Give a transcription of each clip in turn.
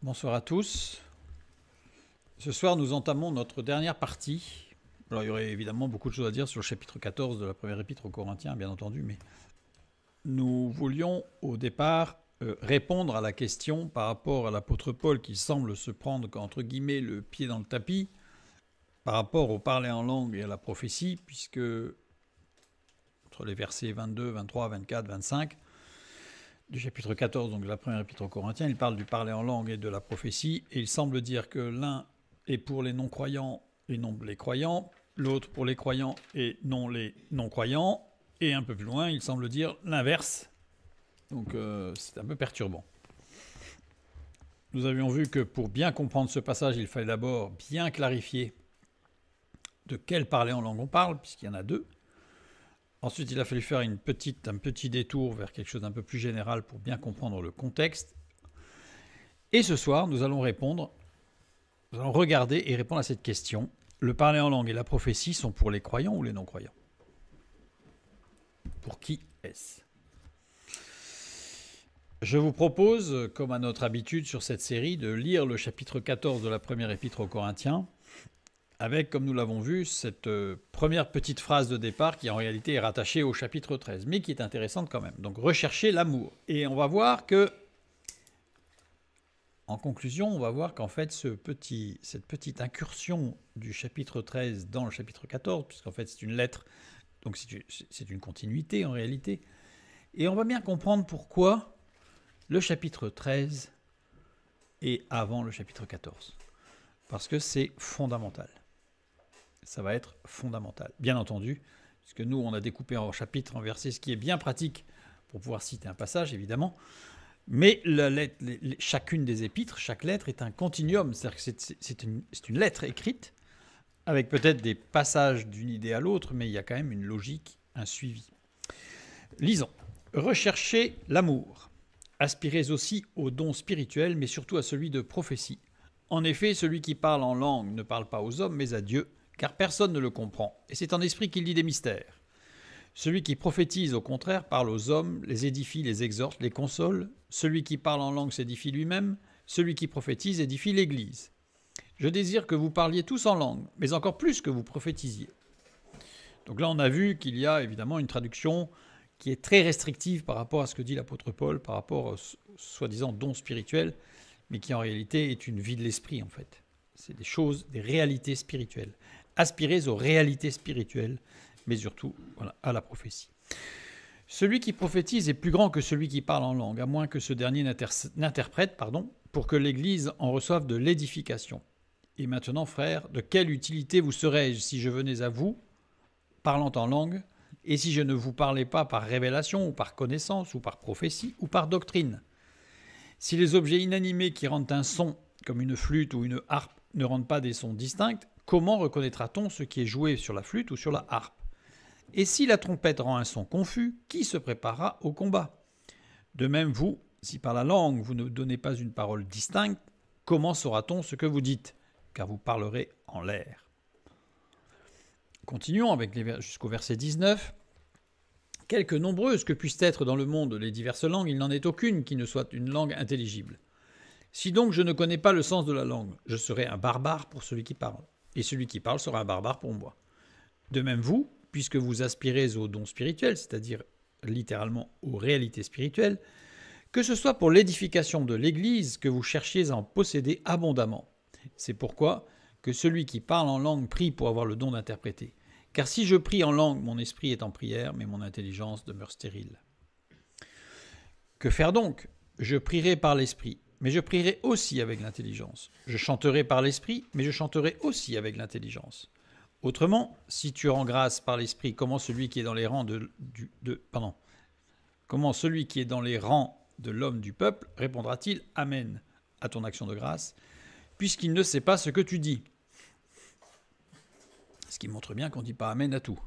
Bonsoir à tous. Ce soir, nous entamons notre dernière partie. Alors, il y aurait évidemment beaucoup de choses à dire sur le chapitre 14 de la première épître aux Corinthiens, bien entendu, mais nous voulions au départ répondre à la question par rapport à l'apôtre Paul qui semble se prendre, entre guillemets, le pied dans le tapis par rapport au parler en langue et à la prophétie, puisque entre les versets 22, 23, 24, 25 du chapitre 14, donc de la première épître aux Corinthiens, il parle du parler en langue et de la prophétie, et il semble dire que l'un est pour les non-croyants et non les croyants, l'autre pour les croyants et non les non-croyants, et un peu plus loin, il semble dire l'inverse. Donc c'est un peu perturbant. Nous avions vu que pour bien comprendre ce passage, il fallait d'abord bien clarifier de quel parler en langue on parle, puisqu'il y en a deux. Ensuite, il a fallu faire un petit détour vers quelque chose d'un peu plus général pour bien comprendre le contexte. Et ce soir, nous allons regarder et répondre à cette question. Le parler en langue et la prophétie sont pour les croyants ou les non-croyants? Pour qui est-ce? Je vous propose, comme à notre habitude sur cette série, de lire le chapitre 14 de la première épître aux Corinthiens, avec, comme nous l'avons vu, cette première petite phrase de départ qui en réalité est rattachée au chapitre 13, mais qui est intéressante quand même. Donc rechercher l'amour. Et on va voir que, en conclusion, on va voir qu'en fait cette petite incursion du chapitre 13 dans le chapitre 14, puisqu'en fait c'est une lettre, donc c'est une continuité en réalité, et on va bien comprendre pourquoi le chapitre 13 est avant le chapitre 14. Parce que c'est fondamental. Ça va être fondamental. Bien entendu, puisque nous, on a découpé en chapitres, en versets, ce qui est bien pratique pour pouvoir citer un passage, évidemment. Mais chacune des épîtres, chaque lettre est un continuum, c'est-à-dire que c'est une lettre écrite, avec peut-être des passages d'une idée à l'autre, mais il y a quand même une logique, un suivi. Lisons. Recherchez l'amour. Aspirez aussi au don spirituel, mais surtout à celui de prophétie. En effet, celui qui parle en langue ne parle pas aux hommes, mais à Dieu, car personne ne le comprend, et c'est en esprit qu'il dit des mystères. Celui qui prophétise, au contraire, parle aux hommes, les édifie, les exhorte, les console. Celui qui parle en langue s'édifie lui-même. Celui qui prophétise édifie l'Église. Je désire que vous parliez tous en langue, mais encore plus que vous prophétisiez. Donc là, on a vu qu'il y a évidemment une traduction qui est très restrictive par rapport à ce que dit l'apôtre Paul, par rapport au soi-disant don spirituel, mais qui en réalité est une vie de l'esprit en fait. C'est des choses, des réalités spirituelles. Aspirez aux réalités spirituelles, mais surtout à la prophétie. Celui qui prophétise est plus grand que celui qui parle en langue, à moins que ce dernier n'interprète, pour que l'Église en reçoive de l'édification. Et maintenant, frères, de quelle utilité vous serais-je si je venais à vous, parlant en langue, et si je ne vous parlais pas par révélation, ou par connaissance, ou par prophétie, ou par doctrine? Si les objets inanimés qui rendent un son, comme une flûte ou une harpe, ne rendent pas des sons distincts, comment reconnaîtra-t-on ce qui est joué sur la flûte ou sur la harpe? Et si la trompette rend un son confus, qui se préparera au combat? De même, vous, si par la langue vous ne donnez pas une parole distincte, comment saura-t-on ce que vous dites? Car vous parlerez en l'air. Continuons jusqu'au verset 19. Quelque nombreuses que puissent être dans le monde les diverses langues, il n'en est aucune qui ne soit une langue intelligible. Si donc je ne connais pas le sens de la langue, je serai un barbare pour celui qui parle, et celui qui parle sera un barbare pour moi. De même vous, puisque vous aspirez aux dons spirituels, c'est-à-dire littéralement aux réalités spirituelles, que ce soit pour l'édification de l'Église que vous cherchiez à en posséder abondamment. C'est pourquoi que celui qui parle en langue prie pour avoir le don d'interpréter. Car si je prie en langue, mon esprit est en prière, mais mon intelligence demeure stérile. Que faire donc? Je prierai par l'esprit, mais je prierai aussi avec l'intelligence. Je chanterai par l'esprit, mais je chanterai aussi avec l'intelligence. Autrement, si tu rends grâce par l'esprit, comment celui qui est dans les rangs comment celui qui est dans les rangs de l'homme du peuple répondra-t-il Amen à ton action de grâce, puisqu'il ne sait pas ce que tu dis? Ce qui montre bien qu'on ne dit pas Amen à tout.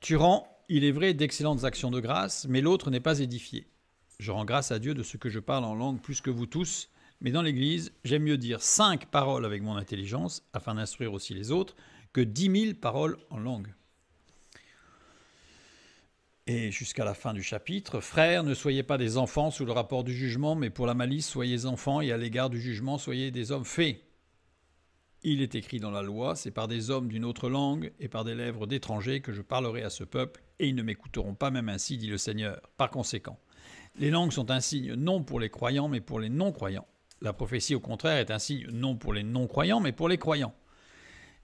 Tu rends, il est vrai, d'excellentes actions de grâce, mais l'autre n'est pas édifié. Je rends grâce à Dieu de ce que je parle en langue plus que vous tous, mais dans l'Église, j'aime mieux dire 5 paroles avec mon intelligence, afin d'instruire aussi les autres, que 10 000 paroles en langue. Et jusqu'à la fin du chapitre, « Frères, ne soyez pas des enfants sous le rapport du jugement, mais pour la malice, soyez enfants, et à l'égard du jugement, soyez des hommes faits. Il est écrit dans la loi, c'est par des hommes d'une autre langue et par des lèvres d'étrangers que je parlerai à ce peuple, et ils ne m'écouteront pas même ainsi, dit le Seigneur. Par conséquent, les langues sont un signe non pour les croyants, mais pour les non-croyants. La prophétie, au contraire, est un signe non pour les non-croyants, mais pour les croyants.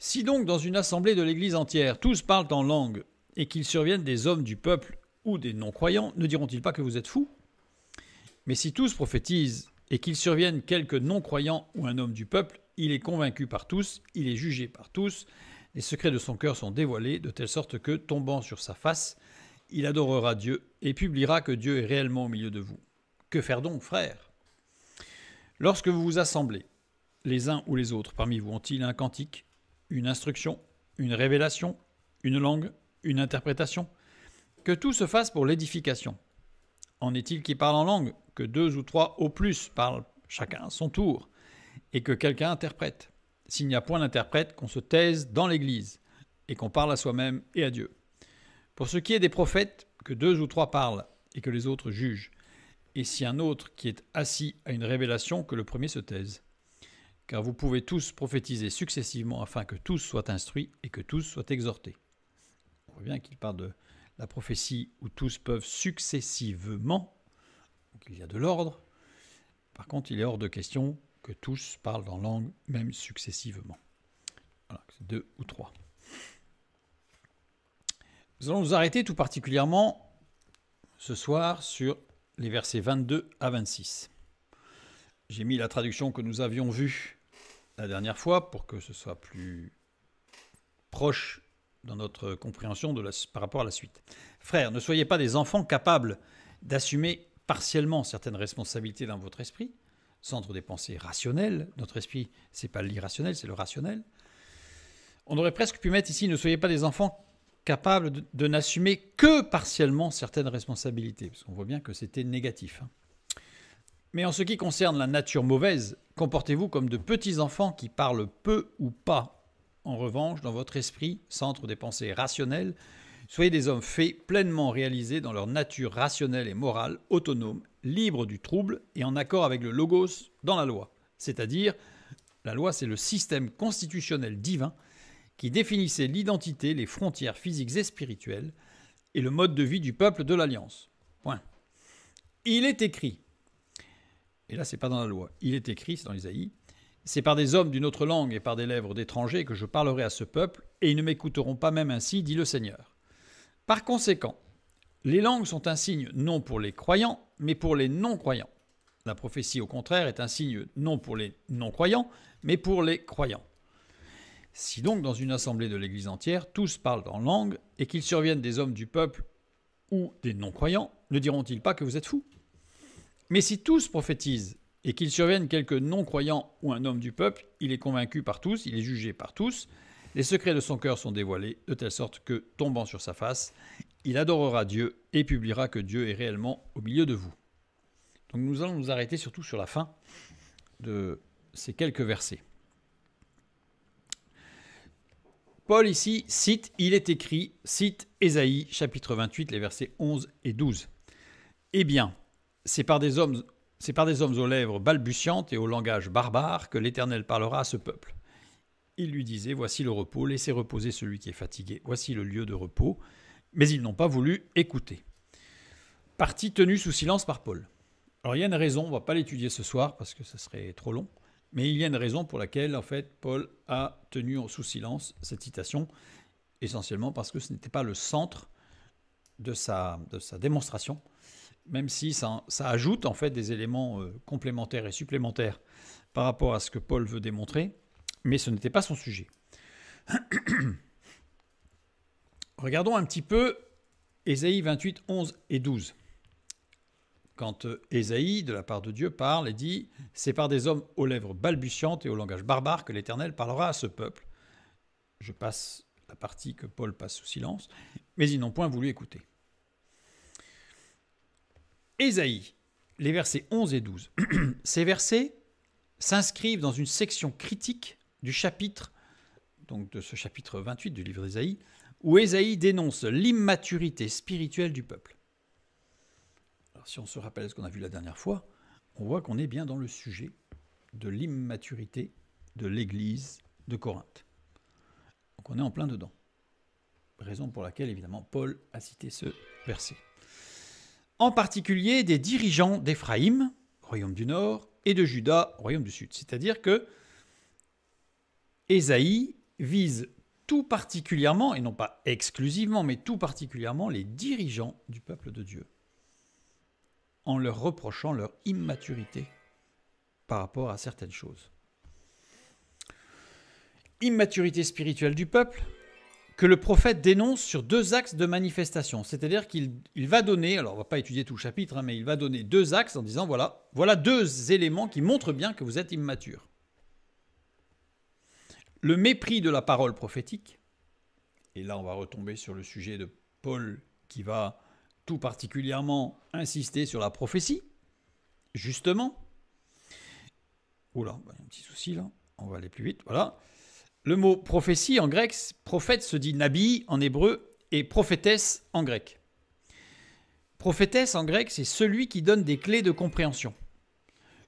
Si donc, dans une assemblée de l'Église entière, tous parlent en langue, et qu'il survienne des hommes du peuple ou des non-croyants, ne diront-ils pas que vous êtes fous? Mais si tous prophétisent, et qu'il survienne quelque non-croyant ou un homme du peuple, il est convaincu par tous, il est jugé par tous, les secrets de son cœur sont dévoilés, de telle sorte que, tombant sur sa face, il adorera Dieu et publiera que Dieu est réellement au milieu de vous. Que faire donc, frères? Lorsque vous vous assemblez, les uns ou les autres parmi vous ont-ils un cantique, une instruction, une révélation, une langue, une interprétation? Que tout se fasse pour l'édification. En est-il qui parlent en langue? Que 2 ou 3 au plus parlent chacun à son tour, et que quelqu'un interprète. S'il n'y a point d'interprète, qu'on se taise dans l'Église, et qu'on parle à soi-même et à Dieu. Pour ce qui est des prophètes, que 2 ou 3 parlent, et que les autres jugent. Et si un autre qui est assis a une révélation, que le premier se taise. Car vous pouvez tous prophétiser successivement, afin que tous soient instruits et que tous soient exhortés. On voit bien qu'il parle de la prophétie où tous peuvent successivement, donc il y a de l'ordre. Par contre, il est hors de question que tous parlent en langue, même successivement. Voilà, c'est 2 ou 3. Nous allons nous arrêter tout particulièrement ce soir sur les versets 22 à 26. J'ai mis la traduction que nous avions vue la dernière fois pour que ce soit plus proche dans notre compréhension par rapport à la suite. Frères, ne soyez pas des enfants capables d'assumer partiellement certaines responsabilités dans votre esprit, centre des pensées rationnelles. Notre esprit, c'est pas l'irrationnel, c'est le rationnel. On aurait presque pu mettre ici, ne soyez pas des enfants capables de n'assumer que partiellement certaines responsabilités, parce qu'on voit bien que c'était négatif. Mais en ce qui concerne la nature mauvaise, comportez-vous comme de petits enfants qui parlent peu ou pas. En revanche, dans votre esprit, centre des pensées rationnelles, soyez des hommes faits, pleinement réalisés dans leur nature rationnelle et morale, autonome, libre du trouble et en accord avec le logos dans la loi. C'est-à-dire, la loi, c'est le système constitutionnel divin qui définissait l'identité, les frontières physiques et spirituelles et le mode de vie du peuple de l'Alliance. Point. Il est écrit, et là c'est pas dans la loi, il est écrit, c'est dans Isaïe, c'est par des hommes d'une autre langue et par des lèvres d'étrangers que je parlerai à ce peuple, et ils ne m'écouteront pas même ainsi, dit le Seigneur. Par conséquent, les langues sont un signe non pour les croyants, mais pour les non-croyants. La prophétie, au contraire, est un signe non pour les non-croyants, mais pour les croyants. Si donc, dans une assemblée de l'Église entière, tous parlent en langue, et qu'ils surviennent des hommes du peuple ou des non-croyants, ne diront-ils pas que vous êtes fous? Mais si tous prophétisent, et qu'il survienne quelque non-croyant ou un homme du peuple, il est convaincu par tous, il est jugé par tous, les secrets de son cœur sont dévoilés, de telle sorte que, tombant sur sa face, il adorera Dieu et publiera que Dieu est réellement au milieu de vous. Donc nous allons nous arrêter surtout sur la fin de ces quelques versets. Paul ici cite, il est écrit, cite Ésaïe, chapitre 28, les versets 11 et 12. Eh bien, c'est par des hommes aux lèvres balbutiantes et au langage barbare que l'Éternel parlera à ce peuple. Il lui disait, voici le repos, laissez reposer celui qui est fatigué, voici le lieu de repos. Mais ils n'ont pas voulu écouter. Partie tenue sous silence par Paul. Alors il y a une raison, on ne va pas l'étudier ce soir parce que ce serait trop long, mais il y a une raison pour laquelle en fait Paul a tenu sous silence cette citation, essentiellement parce que ce n'était pas le centre de sa démonstration, même si ça ajoute en fait des éléments complémentaires et supplémentaires par rapport à ce que Paul veut démontrer, mais ce n'était pas son sujet. Regardons un petit peu Ésaïe 28, 11 et 12. Quand Ésaïe, de la part de Dieu, parle et dit « C'est par des hommes aux lèvres balbutiantes et au langage barbare que l'Éternel parlera à ce peuple. » Je passe la partie que Paul passe sous silence, mais ils n'ont point voulu écouter. Ésaïe, les versets 11 et 12. Ces versets s'inscrivent dans une section critique du chapitre, donc de ce chapitre 28 du livre d'Ésaïe, où Ésaïe dénonce l'immaturité spirituelle du peuple. Alors, si on se rappelle ce qu'on a vu la dernière fois, on voit qu'on est bien dans le sujet de l'immaturité de l'Église de Corinthe. Donc on est en plein dedans. Raison pour laquelle, évidemment, Paul a cité ce verset. En particulier des dirigeants d'Éphraïm, royaume du Nord, et de Juda, royaume du Sud. C'est-à-dire que Ésaïe vise tout particulièrement, et non pas exclusivement, mais tout particulièrement les dirigeants du peuple de Dieu, en leur reprochant leur immaturité par rapport à certaines choses. Immaturité spirituelle du peuple que le prophète dénonce sur deux axes de manifestation. C'est-à-dire qu'il va donner, alors on ne va pas étudier tout le chapitre, mais il va donner deux axes en disant voilà deux éléments qui montrent bien que vous êtes immature. Le mépris de la parole prophétique, et là on va retomber sur le sujet de Paul qui va tout particulièrement insister sur la prophétie, justement. Oula, il y a un petit souci là, on va aller plus vite, voilà. Le mot prophétie en grec, prophète se dit nabi en hébreu et prophétesse en grec. Prophétesse en grec, c'est celui qui donne des clés de compréhension.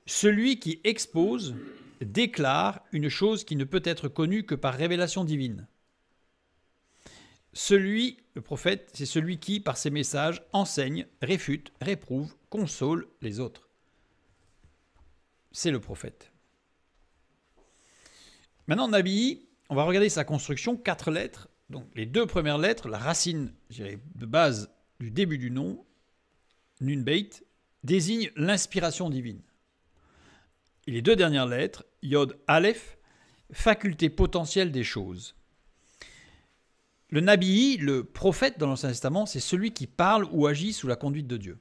Celui qui expose, déclare une chose qui ne peut être connue que par révélation divine. Le prophète, c'est celui qui, par ses messages, enseigne, réfute, réprouve, console les autres. C'est le prophète. Maintenant, Nabi, on va regarder sa construction, 4 lettres. Donc les 2 premières lettres, la racine, je dirais, de base du début du nom, Nun Beit, désigne l'inspiration divine. Et les 2 dernières lettres, Yod Aleph, faculté potentielle des choses. Le Nabi, le prophète dans l'Ancien Testament, c'est celui qui parle ou agit sous la conduite de Dieu.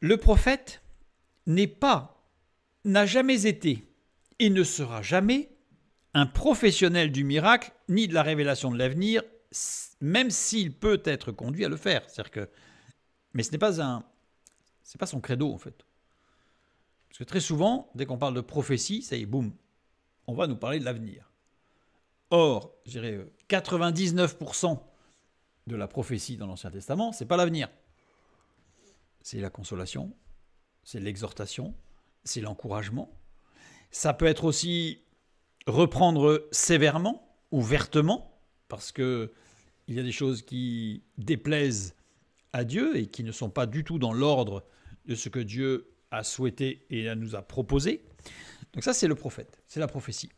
Le prophète n'a jamais été et ne sera jamais un professionnel du miracle ni de la révélation de l'avenir, même s'il peut être conduit à le faire. Mais ce n'est pas son credo en fait. Parce que très souvent, dès qu'on parle de prophétie, ça y est, boum, on va nous parler de l'avenir. Or, je dirais 99% de la prophétie dans l'Ancien Testament, c'est pas l'avenir. C'est la consolation, c'est l'exhortation, c'est l'encouragement. Ça peut être aussi reprendre sévèrement ou vertement, parce qu'il y a des choses qui déplaisent à Dieu et qui ne sont pas du tout dans l'ordre de ce que Dieu a souhaité et nous a proposé. Donc ça, c'est le prophète, c'est la prophétie.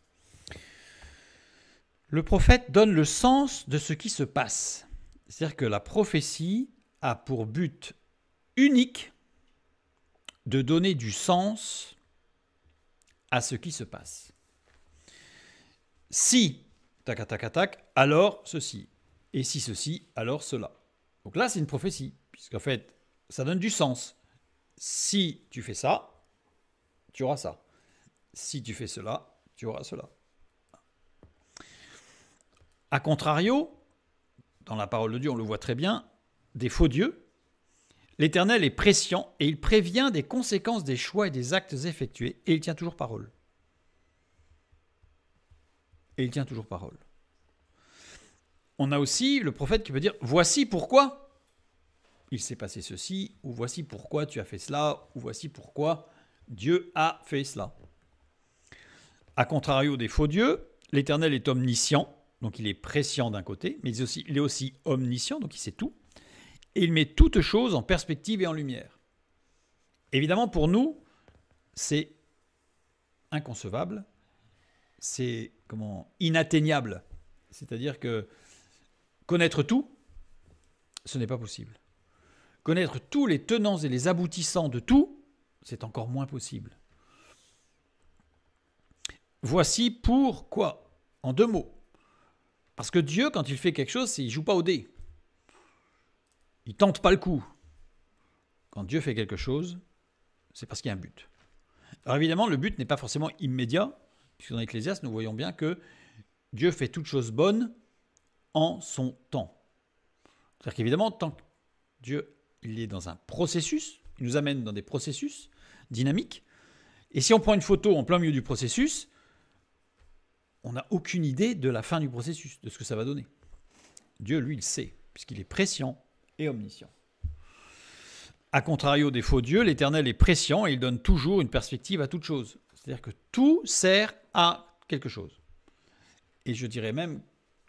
Le prophète donne le sens de ce qui se passe. C'est-à-dire que la prophétie a pour but unique de donner du sens à ce qui se passe. Si, tac, tac, tac, alors ceci. Et si ceci, alors cela. Donc là, c'est une prophétie, puisqu'en fait, ça donne du sens. Si tu fais ça, tu auras ça. Si tu fais cela, tu auras cela. A contrario, dans la parole de Dieu, on le voit très bien, des faux dieux, l'Éternel est prescient et il prévient des conséquences des choix et des actes effectués et il tient toujours parole. Et il tient toujours parole. On a aussi le prophète qui peut dire « Voici pourquoi il s'est passé ceci » ou « Voici pourquoi tu as fait cela » ou « Voici pourquoi Dieu a fait cela ». A contrario des faux dieux, l'Éternel est omniscient, donc il est prescient d'un côté, mais il est aussi omniscient, donc il sait tout. Et il met toutes choses en perspective et en lumière. Évidemment, pour nous, c'est inconcevable, c'est inatteignable. C'est-à-dire que connaître tout, ce n'est pas possible. Connaître tous les tenants et les aboutissants de tout, c'est encore moins possible. Voici pourquoi, en 2 mots. Parce que Dieu, quand il fait quelque chose, il ne joue pas au dé. Il ne tente pas le coup. Quand Dieu fait quelque chose, c'est parce qu'il y a un but. Alors évidemment, le but n'est pas forcément immédiat, puisque dans Ecclésiaste, nous voyons bien que Dieu fait toutes choses bonnes en son temps. C'est-à-dire qu'évidemment, tant que Dieu il est dans un processus, il nous amène dans des processus dynamiques, et si on prend une photo en plein milieu du processus, on n'a aucune idée de la fin du processus, de ce que ça va donner. Dieu, lui, il sait, puisqu'il est prescient et omniscient. A contrario des faux dieux, l'Éternel est prescient et il donne toujours une perspective à toute chose. C'est-à-dire que tout sert à quelque chose. Et je dirais même,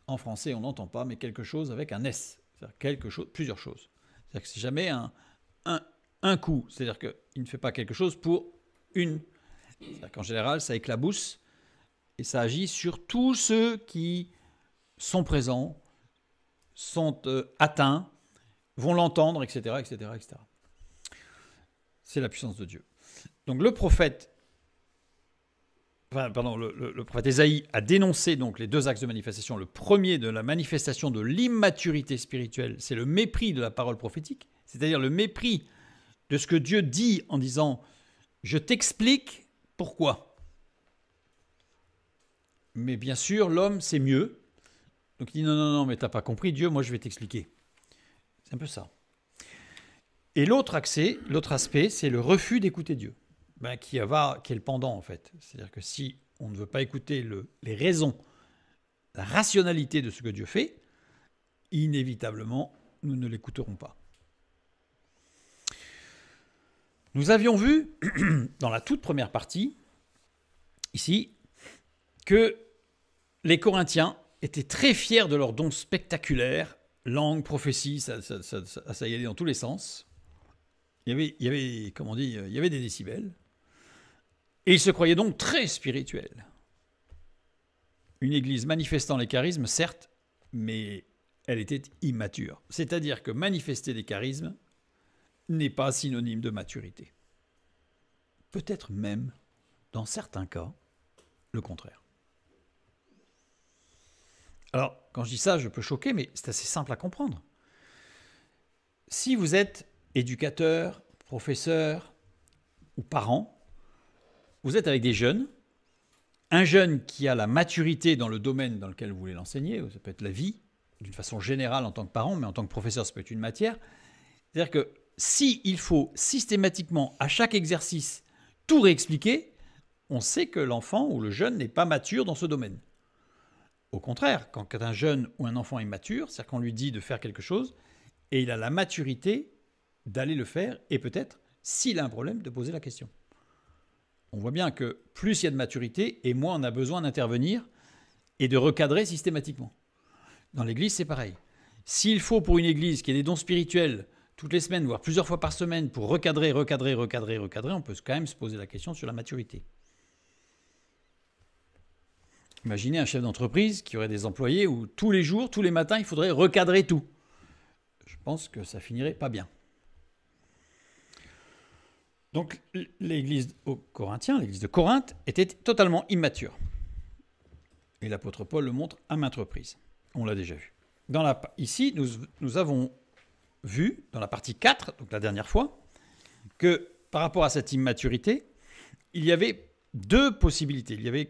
en français, on n'entend pas, mais quelque chose avec un S. C'est-à-dire quelque chose, plusieurs choses. C'est-à-dire que c'est jamais un coup. C'est-à-dire qu'il ne fait pas quelque chose pour une. C'est-à-dire qu'en général, ça éclabousse et ça agit sur tous ceux qui sont présents, sont atteints, vont l'entendre, etc., etc., etc. C'est la puissance de Dieu. Donc le prophète Ésaïe a dénoncé donc les deux axes de manifestation. Le premier de la manifestation de l'immaturité spirituelle, c'est le mépris de la parole prophétique, c'est-à-dire le mépris de ce que Dieu dit en disant « je t'explique pourquoi ». Mais bien sûr, l'homme, c'est mieux. Donc il dit « non, mais t'as pas compris, Dieu, moi je vais t'expliquer ». C'est un peu ça. Et l'autre aspect, c'est le refus d'écouter Dieu. Qui est le pendant en fait. C'est-à-dire que si on ne veut pas écouter les raisons, la rationalité de ce que Dieu fait, inévitablement, nous ne l'écouterons pas. Nous avions vu, dans la toute première partie, ici, que les Corinthiens étaient très fiers de leurs dons spectaculaires, langue, prophétie, ça y allait dans tous les sens. Il y avait des décibels. Et ils se croyaient donc très spirituels. Une église manifestant les charismes, certes, mais elle était immature. C'est-à-dire que manifester des charismes n'est pas synonyme de maturité. Peut-être même, dans certains cas, le contraire. Alors, quand je dis ça, je peux choquer, mais c'est assez simple à comprendre. Si vous êtes éducateur, professeur ou parent, vous êtes avec des jeunes, un jeune qui a la maturité dans le domaine dans lequel vous voulez l'enseigner, ça peut être la vie, d'une façon générale en tant que parent, mais en tant que professeur, ça peut être une matière. C'est-à-dire que s'il faut systématiquement, à chaque exercice, tout réexpliquer, on sait que l'enfant ou le jeune n'est pas mature dans ce domaine. Au contraire, quand un jeune ou un enfant est mature, c'est-à-dire qu'on lui dit de faire quelque chose, et il a la maturité d'aller le faire, et peut-être, s'il a un problème, de poser la question. On voit bien que plus il y a de maturité, et moins on a besoin d'intervenir et de recadrer systématiquement. Dans l'Église, c'est pareil. S'il faut pour une Église qui a des dons spirituels toutes les semaines, voire plusieurs fois par semaine, pour recadrer, on peut quand même se poser la question sur la maturité. Imaginez un chef d'entreprise qui aurait des employés où tous les jours, tous les matins, il faudrait recadrer tout. Je pense que ça finirait pas bien. Donc l'église l'église de Corinthe, était totalement immature. Et l'apôtre Paul le montre à maintes reprises. On l'a déjà vu. Ici, nous avons vu, dans la partie 4, donc la dernière fois, que par rapport à cette immaturité, il y avait deux possibilités. Il y avait,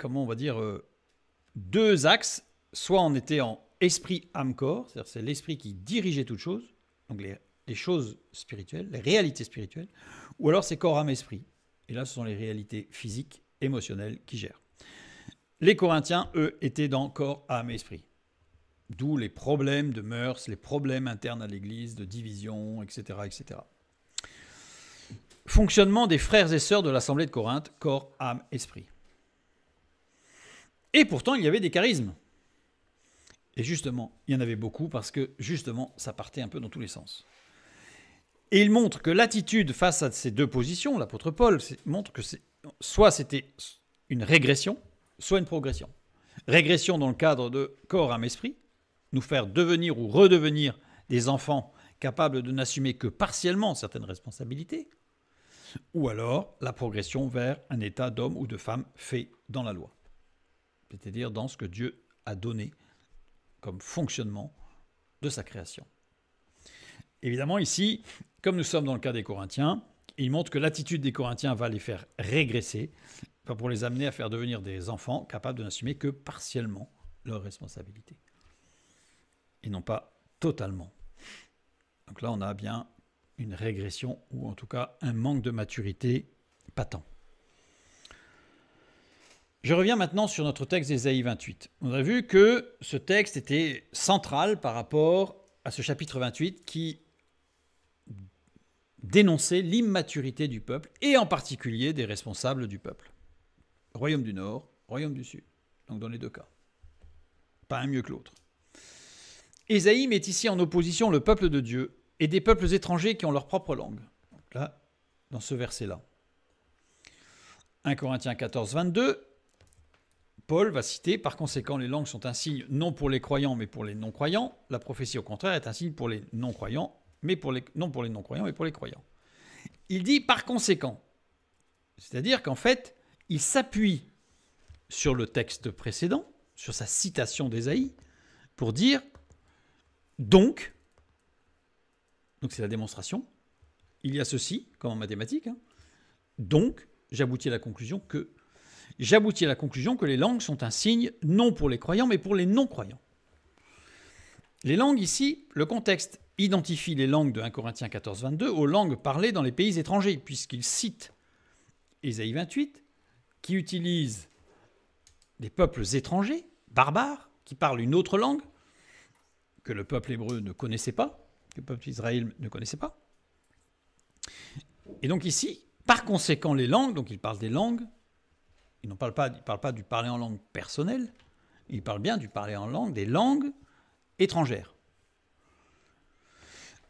deux axes. Soit on était en esprit, âme, corps, c'est-à-dire c'est l'esprit qui dirigeait toutes choses, donc les choses spirituelles, les réalités spirituelles, ou alors c'est corps, âme, esprit. Et là, ce sont les réalités physiques, émotionnelles qui gèrent. Les Corinthiens, eux, étaient dans corps, âme, esprit. D'où les problèmes de mœurs, les problèmes internes à l'Église, de division, etc., etc. Fonctionnement des frères et sœurs de l'Assemblée de Corinthe, corps, âme, esprit. Et pourtant, il y avait des charismes. Et justement, il y en avait beaucoup parce que, justement, ça partait un peu dans tous les sens. Et il montre que l'attitude face à ces deux positions, l'apôtre Paul montre que soit c'était une régression, soit une progression. Régression dans le cadre de corps, âme, esprit, nous faire devenir ou redevenir des enfants capables de n'assumer que partiellement certaines responsabilités, ou alors la progression vers un état d'homme ou de femme fait dans la loi, c'est-à-dire dans ce que Dieu a donné comme fonctionnement de sa création. Évidemment, ici, comme nous sommes dans le cas des Corinthiens, il montre que l'attitude des Corinthiens va les faire régresser, pour les amener à faire devenir des enfants capables de n'assumer que partiellement leurs responsabilités, et non pas totalement. Donc là, on a bien une régression, ou en tout cas un manque de maturité patent. Je reviens maintenant sur notre texte d'Ésaïe 28. On a vu que ce texte était central par rapport à ce chapitre 28 qui dénonçait l'immaturité du peuple et en particulier des responsables du peuple. Royaume du Nord, royaume du Sud. Donc dans les deux cas. Pas un mieux que l'autre. Ésaïe met ici en opposition le peuple de Dieu et des peuples étrangers qui ont leur propre langue. Donc là, dans ce verset-là. 1 Corinthiens 14, 22, Paul va citer, par conséquent, les langues sont un signe non pour les croyants, mais pour les non-croyants. La prophétie, au contraire, est un signe pour les non-croyants, non pour les non-croyants, mais pour les croyants. Il dit par conséquent, c'est-à-dire qu'en fait, il s'appuie sur le texte précédent, sur sa citation d'Ésaïe, pour dire donc c'est la démonstration, il y a ceci, comme en mathématiques, donc j'aboutis à la conclusion que les langues sont un signe non pour les croyants, mais pour les non-croyants. Les langues ici, le contexte identifie les langues de 1 Corinthiens 14, 22 aux langues parlées dans les pays étrangers, puisqu'il cite Ésaïe 28, qui utilise des peuples étrangers, barbares, qui parlent une autre langue, que le peuple hébreu ne connaissait pas, que le peuple d'Israël ne connaissait pas. Et donc ici, par conséquent, les langues, donc il parle des langues, il ne parle pas du parler en langue personnelle, il parle bien du parler en langue, des langues étrangères.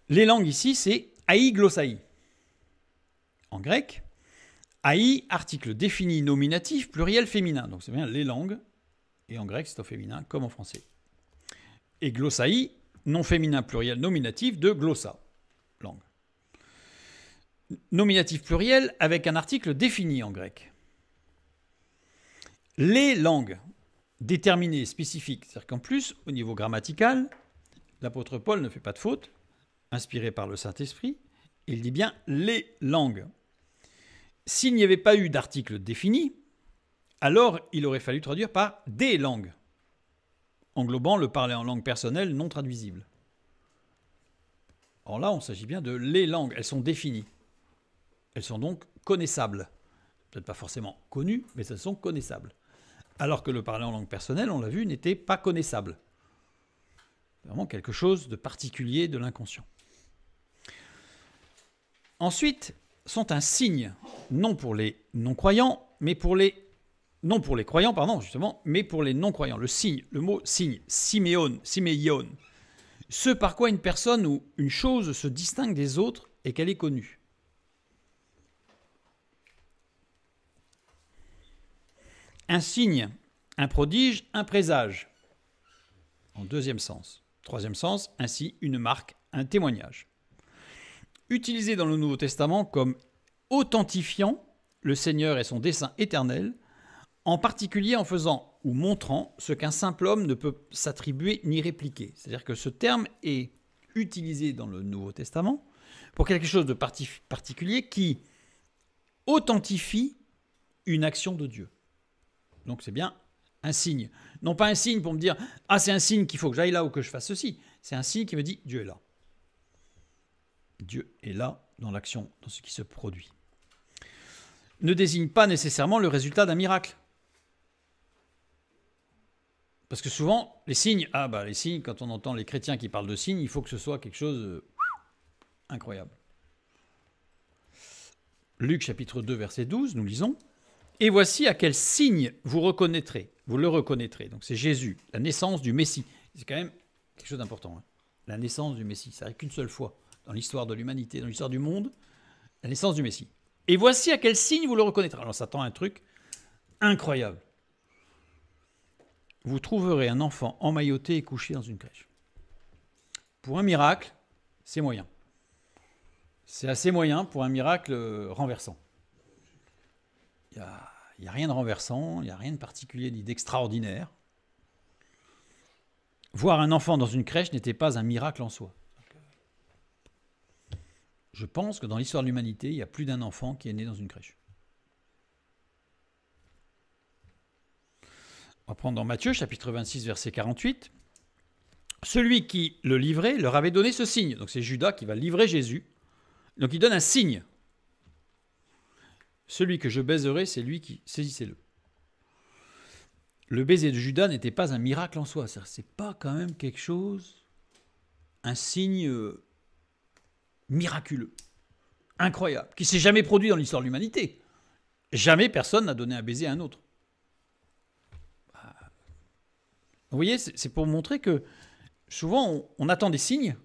Les langues ici, c'est aï-glossaï. En grec, aï, article défini nominatif, pluriel féminin. Donc c'est bien les langues, et en grec c'est au féminin comme en français. Et glossaï, nom féminin pluriel nominatif de glossa, langue. Nominatif pluriel avec un article défini en grec. Les langues déterminées, spécifiques, c'est-à-dire qu'en plus, au niveau grammatical, l'apôtre Paul ne fait pas de faute, inspiré par le Saint-Esprit, il dit bien les langues. S'il n'y avait pas eu d'article défini, alors il aurait fallu traduire par des langues, englobant le parler en langue personnelle non traduisible. Or là, on s'agit bien de les langues, elles sont définies. Elles sont donc connaissables. Peut-être pas forcément connues, mais elles sont connaissables. Alors que le parler en langue personnelle, on l'a vu, n'était pas connaissable. C'est vraiment quelque chose de particulier de l'inconscient. Ensuite, sont un signe, non pour les non-croyants, mais pour les... Non pour les croyants, pardon, justement, mais pour les non-croyants. Le signe, le mot signe, siméon, ce par quoi une personne ou une chose se distingue des autres et qu'elle est connue. Un signe, un prodige, un présage. En deuxième sens. Troisième sens, ainsi une marque, un témoignage. Utilisé dans le Nouveau Testament comme authentifiant le Seigneur et son dessein éternel, en particulier en faisant ou montrant ce qu'un simple homme ne peut s'attribuer ni répliquer. C'est-à-dire que ce terme est utilisé dans le Nouveau Testament pour quelque chose de particulier qui authentifie une action de Dieu. Donc c'est bien un signe. Non pas un signe pour me dire « Ah, c'est un signe qu'il faut que j'aille là ou que je fasse ceci ». C'est un signe qui me dit « Dieu est là ». Dieu est là dans l'action, dans ce qui se produit. Ne désigne pas nécessairement le résultat d'un miracle. Parce que souvent, les signes, les signes, quand on entend les chrétiens qui parlent de signes, il faut que ce soit quelque chose incroyable. Luc chapitre 2, verset 12, nous lisons « Et voici à quel signe vous reconnaîtrez. » Vous le reconnaîtrez. Donc c'est Jésus, la naissance du Messie. C'est quand même quelque chose d'important. Hein. La naissance du Messie, ça n'arrive qu'une seule fois dans l'histoire de l'humanité, dans l'histoire du monde, la naissance du Messie. Et voici à quel signe vous le reconnaîtrez. Alors ça tend à un truc incroyable. Vous trouverez un enfant emmailloté et couché dans une crèche. Pour un miracle, c'est moyen. C'est assez moyen pour un miracle renversant. Il n'y a rien de renversant, il n'y a rien de particulier ni d'extraordinaire. Voir un enfant dans une crèche n'était pas un miracle en soi. Je pense que dans l'histoire de l'humanité, il y a plus d'un enfant qui est né dans une crèche. On va prendre dans Matthieu, chapitre 26, verset 48. Celui qui le livrait leur avait donné ce signe. Donc c'est Judas qui va livrer Jésus. Donc il donne un signe. Celui que je baiserai, c'est lui qui... Saisissez-le. le baiser de Judas n'était pas un miracle en soi. C'est pas quand même quelque chose, un signe miraculeux, incroyable, qui s'est jamais produit dans l'histoire de l'humanité. Jamais personne n'a donné un baiser à un autre. Vous voyez, c'est pour montrer que souvent on attend des signes,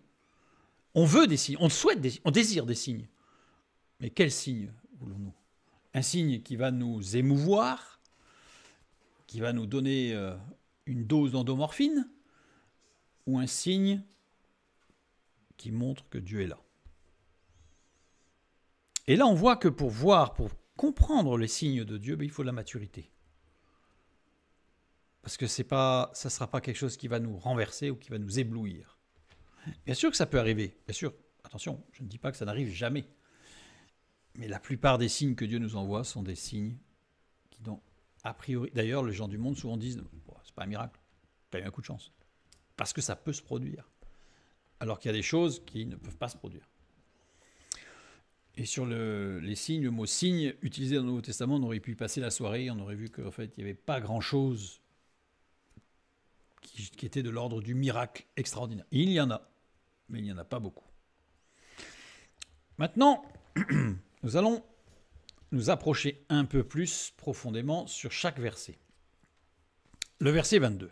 on veut des signes, on souhaite des signes, on désire des signes. Mais quel signe voulons-nous? Un signe qui va nous émouvoir, qui va nous donner une dose d'endomorphine, ou un signe qui montre que Dieu est là. Et là, on voit que pour comprendre les signes de Dieu, il faut de la maturité. Parce que ça ne sera pas quelque chose qui va nous renverser ou qui va nous éblouir. Bien sûr que ça peut arriver. Bien sûr, attention, je ne dis pas que ça n'arrive jamais. Mais la plupart des signes que Dieu nous envoie sont des signes qui, a priori... D'ailleurs, les gens du monde souvent disent « c'est pas un miracle, tu as eu un coup de chance ». Parce que ça peut se produire. Alors qu'il y a des choses qui ne peuvent pas se produire. Et sur les signes, le mot signe utilisé dans le Nouveau Testament, on aurait pu y passer la soirée, on aurait vu qu'en fait, il n'y avait pas grand-chose qui était de l'ordre du miracle extraordinaire. Il y en a, mais il n'y en a pas beaucoup. Maintenant, nous allons nous approcher un peu plus profondément sur chaque verset. Le verset 22.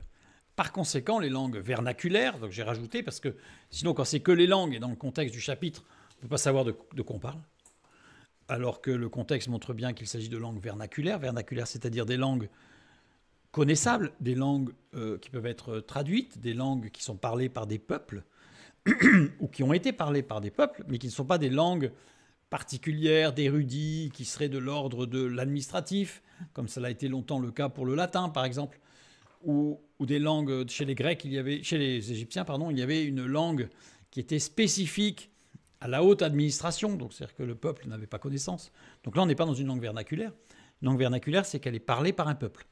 Par conséquent, les langues vernaculaires, donc j'ai rajouté, parce que sinon, quand c'est que les langues et dans le contexte du chapitre, on ne peut pas savoir de quoi on parle. Alors que le contexte montre bien qu'il s'agit de langues vernaculaires. Vernaculaires, c'est-à-dire des langues connaissables, des langues qui peuvent être traduites, des langues qui sont parlées par des peuples, ou qui ont été parlées par des peuples, mais qui ne sont pas des langues particulières, d'érudits, qui seraient de l'ordre de l'administratif, comme cela a été longtemps le cas pour le latin, par exemple, ou des langues, chez les Grecs, chez les Égyptiens, il y avait une langue qui était spécifique à la haute administration, donc c'est-à-dire que le peuple n'avait pas connaissance. Donc là, on n'est pas dans une langue vernaculaire. Une langue vernaculaire, c'est qu'elle est parlée par un peuple,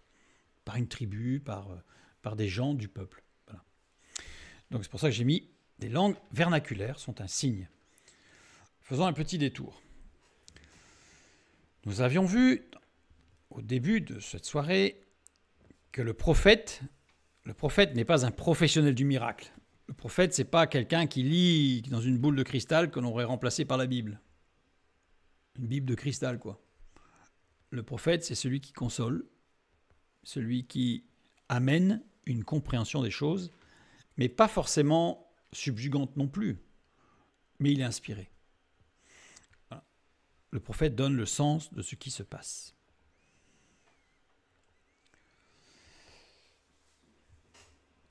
par une tribu, par des gens du peuple. Voilà. Donc c'est pour ça que j'ai mis des langues vernaculaires sont un signe. Faisons un petit détour. Nous avions vu au début de cette soirée que le prophète n'est pas un professionnel du miracle. Le prophète, c'est pas quelqu'un qui lit dans une boule de cristal que l'on aurait remplacée par la Bible. Une Bible de cristal, quoi. Le prophète, c'est celui qui console, celui qui amène une compréhension des choses, mais pas forcément subjugante non plus, mais il est inspiré. Voilà. Le prophète donne le sens de ce qui se passe.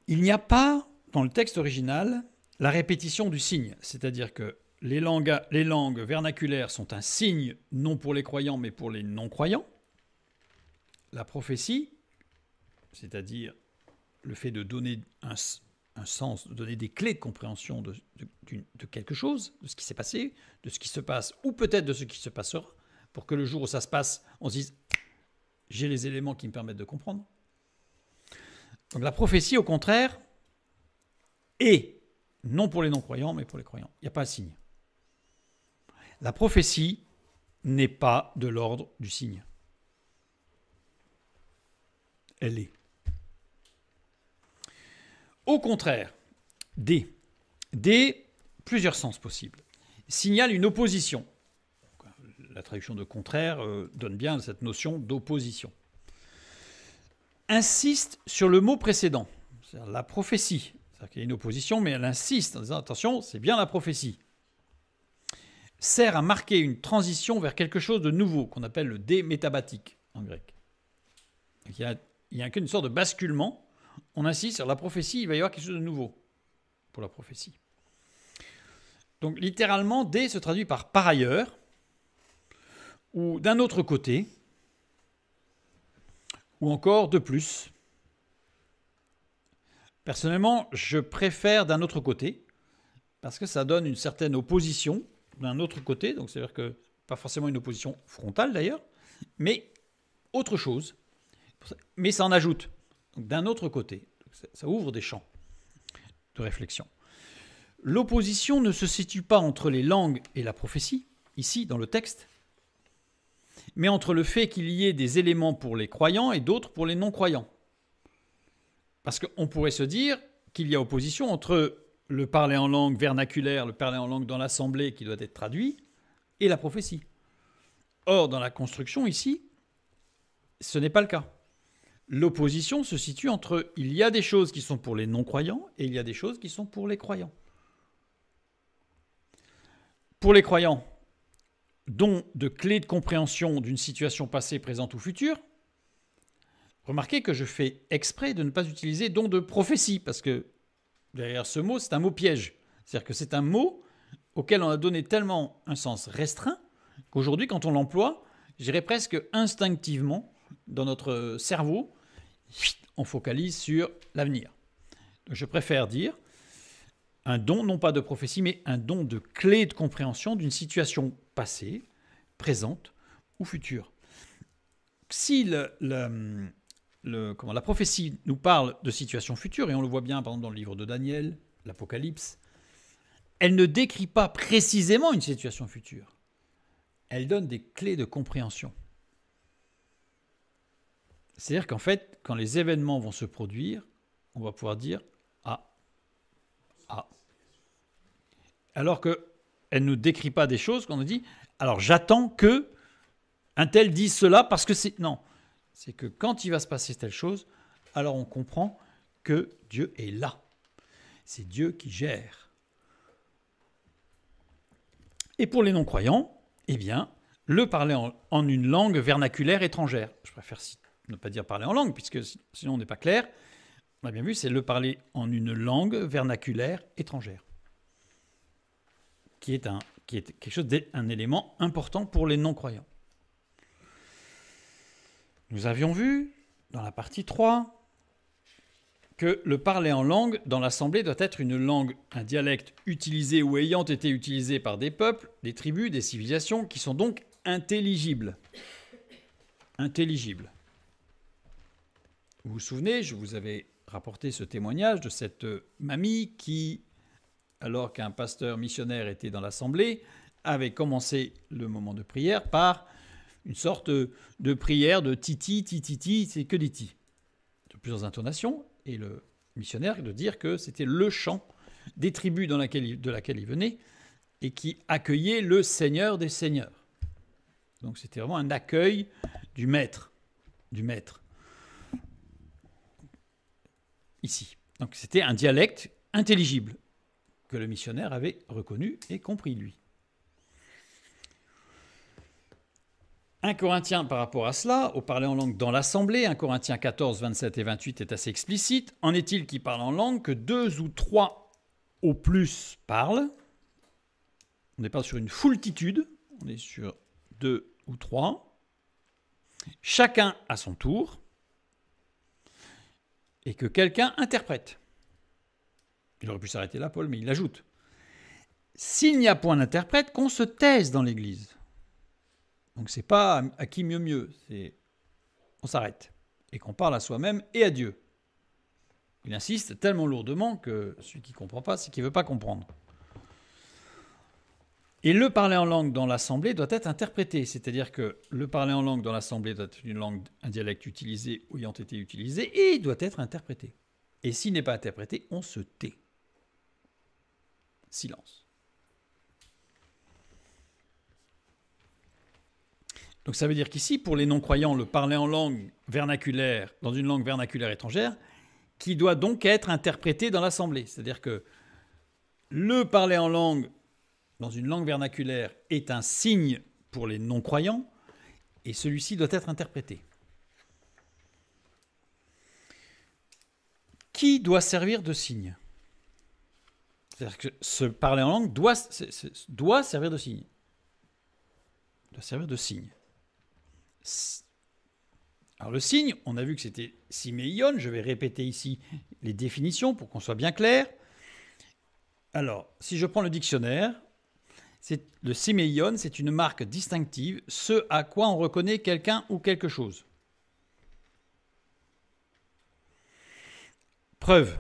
Il n'y a pas, dans le texte original, la répétition du signe, c'est-à-dire que les langues vernaculaires sont un signe non pour les croyants, mais pour les non-croyants. La prophétie, c'est-à-dire le fait de donner un sens, de donner des clés de compréhension de quelque chose, de ce qui s'est passé, de ce qui se passe, ou peut-être de ce qui se passera, pour que le jour où ça se passe, on se dise « j'ai les éléments qui me permettent de comprendre ». Donc la prophétie, au contraire, est non pour les non-croyants, mais pour les croyants. Il n'y a pas un signe. La prophétie n'est pas de l'ordre du signe. Elle est. Au contraire, D, plusieurs sens possibles, signale une opposition. La traduction de contraire donne bien cette notion d'opposition. Insiste sur le mot précédent, c'est-à-dire la prophétie. C'est-à-dire qu'il y a une opposition, mais elle insiste en disant attention, c'est bien la prophétie. Sert à marquer une transition vers quelque chose de nouveau, qu'on appelle le démétabatique en grec. Donc il y a qu'une sorte de basculement. On insiste sur la prophétie, il va y avoir quelque chose de nouveau pour la prophétie. Donc littéralement, D se traduit par ailleurs, ou d'un autre côté, ou encore de plus. Personnellement, je préfère d'un autre côté, parce que ça donne une certaine opposition d'un autre côté, donc c'est-à-dire que pas forcément une opposition frontale d'ailleurs, mais autre chose, mais ça en ajoute. Donc d'un autre côté, ça ouvre des champs de réflexion. L'opposition ne se situe pas entre les langues et la prophétie, ici dans le texte, mais entre le fait qu'il y ait des éléments pour les croyants et d'autres pour les non-croyants. Parce qu'on pourrait se dire qu'il y a opposition entre le parler en langue vernaculaire, le parler en langue dans l'assemblée qui doit être traduit, et la prophétie. Or, dans la construction ici, ce n'est pas le cas. L'opposition se situe entre il y a des choses qui sont pour les non-croyants et il y a des choses qui sont pour les croyants. Pour les croyants, don de clés de compréhension d'une situation passée, présente ou future. Remarquez que je fais exprès de ne pas utiliser don de prophétie, parce que derrière ce mot, c'est un mot piège. C'est-à-dire que c'est un mot auquel on a donné tellement un sens restreint qu'aujourd'hui, quand on l'emploie, je dirais presque instinctivement, dans notre cerveau, on focalise sur l'avenir. Donc je préfère dire un don, non pas de prophétie, mais un don de clé de compréhension d'une situation passée, présente ou future. Si la prophétie nous parle de situations futures, et on le voit bien par exemple dans le livre de Daniel, l'Apocalypse, elle ne décrit pas précisément une situation future. Elle donne des clés de compréhension. C'est-à-dire qu'en fait, quand les événements vont se produire, on va pouvoir dire « Ah, ah ». Alors qu'elle ne nous décrit pas des choses qu'on nous dit « Alors j'attends que un tel dise cela parce que c'est… » Non, c'est que quand il va se passer telle chose, alors on comprend que Dieu est là. C'est Dieu qui gère. Et pour les non-croyants, eh bien, le parler en une langue vernaculaire étrangère. Je préfère ne pas dire parler en langue, puisque sinon on n'est pas clair. On a bien vu, c'est le parler en une langue vernaculaire étrangère, qui est quelque chose, un élément important pour les non-croyants. Nous avions vu, dans la partie 3, que le parler en langue dans l'assemblée doit être une langue, un dialecte utilisé ou ayant été utilisé par des peuples, des tribus, des civilisations, qui sont donc intelligibles. Intelligibles. Vous vous souvenez, je vous avais rapporté ce témoignage de cette mamie qui, alors qu'un pasteur missionnaire était dans l'assemblée, avait commencé le moment de prière par une sorte de prière de titi, titi, c'est que des ti, de plusieurs intonations, et le missionnaire de dire que c'était le chant des tribus de laquelle il venait et qui accueillait le Seigneur des Seigneurs. Donc c'était vraiment un accueil du maître, ici. Donc c'était un dialecte intelligible que le missionnaire avait reconnu et compris, lui. 1 Corinthiens par rapport à cela, au parler en langue dans l'assemblée, 1 Corinthiens 14, 27 et 28 est assez explicite. En est-il qui parle en langue que 2 ou 3 au plus parlent? On n'est pas sur une foultitude, on est sur 2 ou 3. Chacun à son tour. Et que quelqu'un interprète. Il aurait pu s'arrêter là, Paul, mais il ajoute. S'il n'y a point d'interprète, qu'on se taise dans l'Église. Donc c'est pas à qui mieux, c'est on s'arrête et qu'on parle à soi-même et à Dieu. Il insiste tellement lourdement que celui qui ne comprend pas, c'est qu'il ne veut pas comprendre. Et le parler en langue dans l'assemblée doit être interprété, c'est-à-dire que le parler en langue dans l'assemblée doit être une langue, un dialecte utilisé ou ayant été utilisé et doit être interprété. Et s'il n'est pas interprété, on se tait. Silence. Donc ça veut dire qu'ici, pour les non-croyants, le parler en langue vernaculaire, dans une langue vernaculaire étrangère, qui doit donc être interprété dans l'assemblée. C'est-à-dire que le parler en langue dans une langue vernaculaire est un signe pour les non-croyants, et celui-ci doit être interprété. Qui doit servir de signe? C'est-à-dire que ce parler en langue doit servir de signe. Doit servir de signe. Alors le signe, on a vu que c'était siméion. Je vais répéter ici les définitions pour qu'on soit bien clair. Alors, si je prends le dictionnaire, le siméion, c'est une marque distinctive, ce à quoi on reconnaît quelqu'un ou quelque chose. Preuve.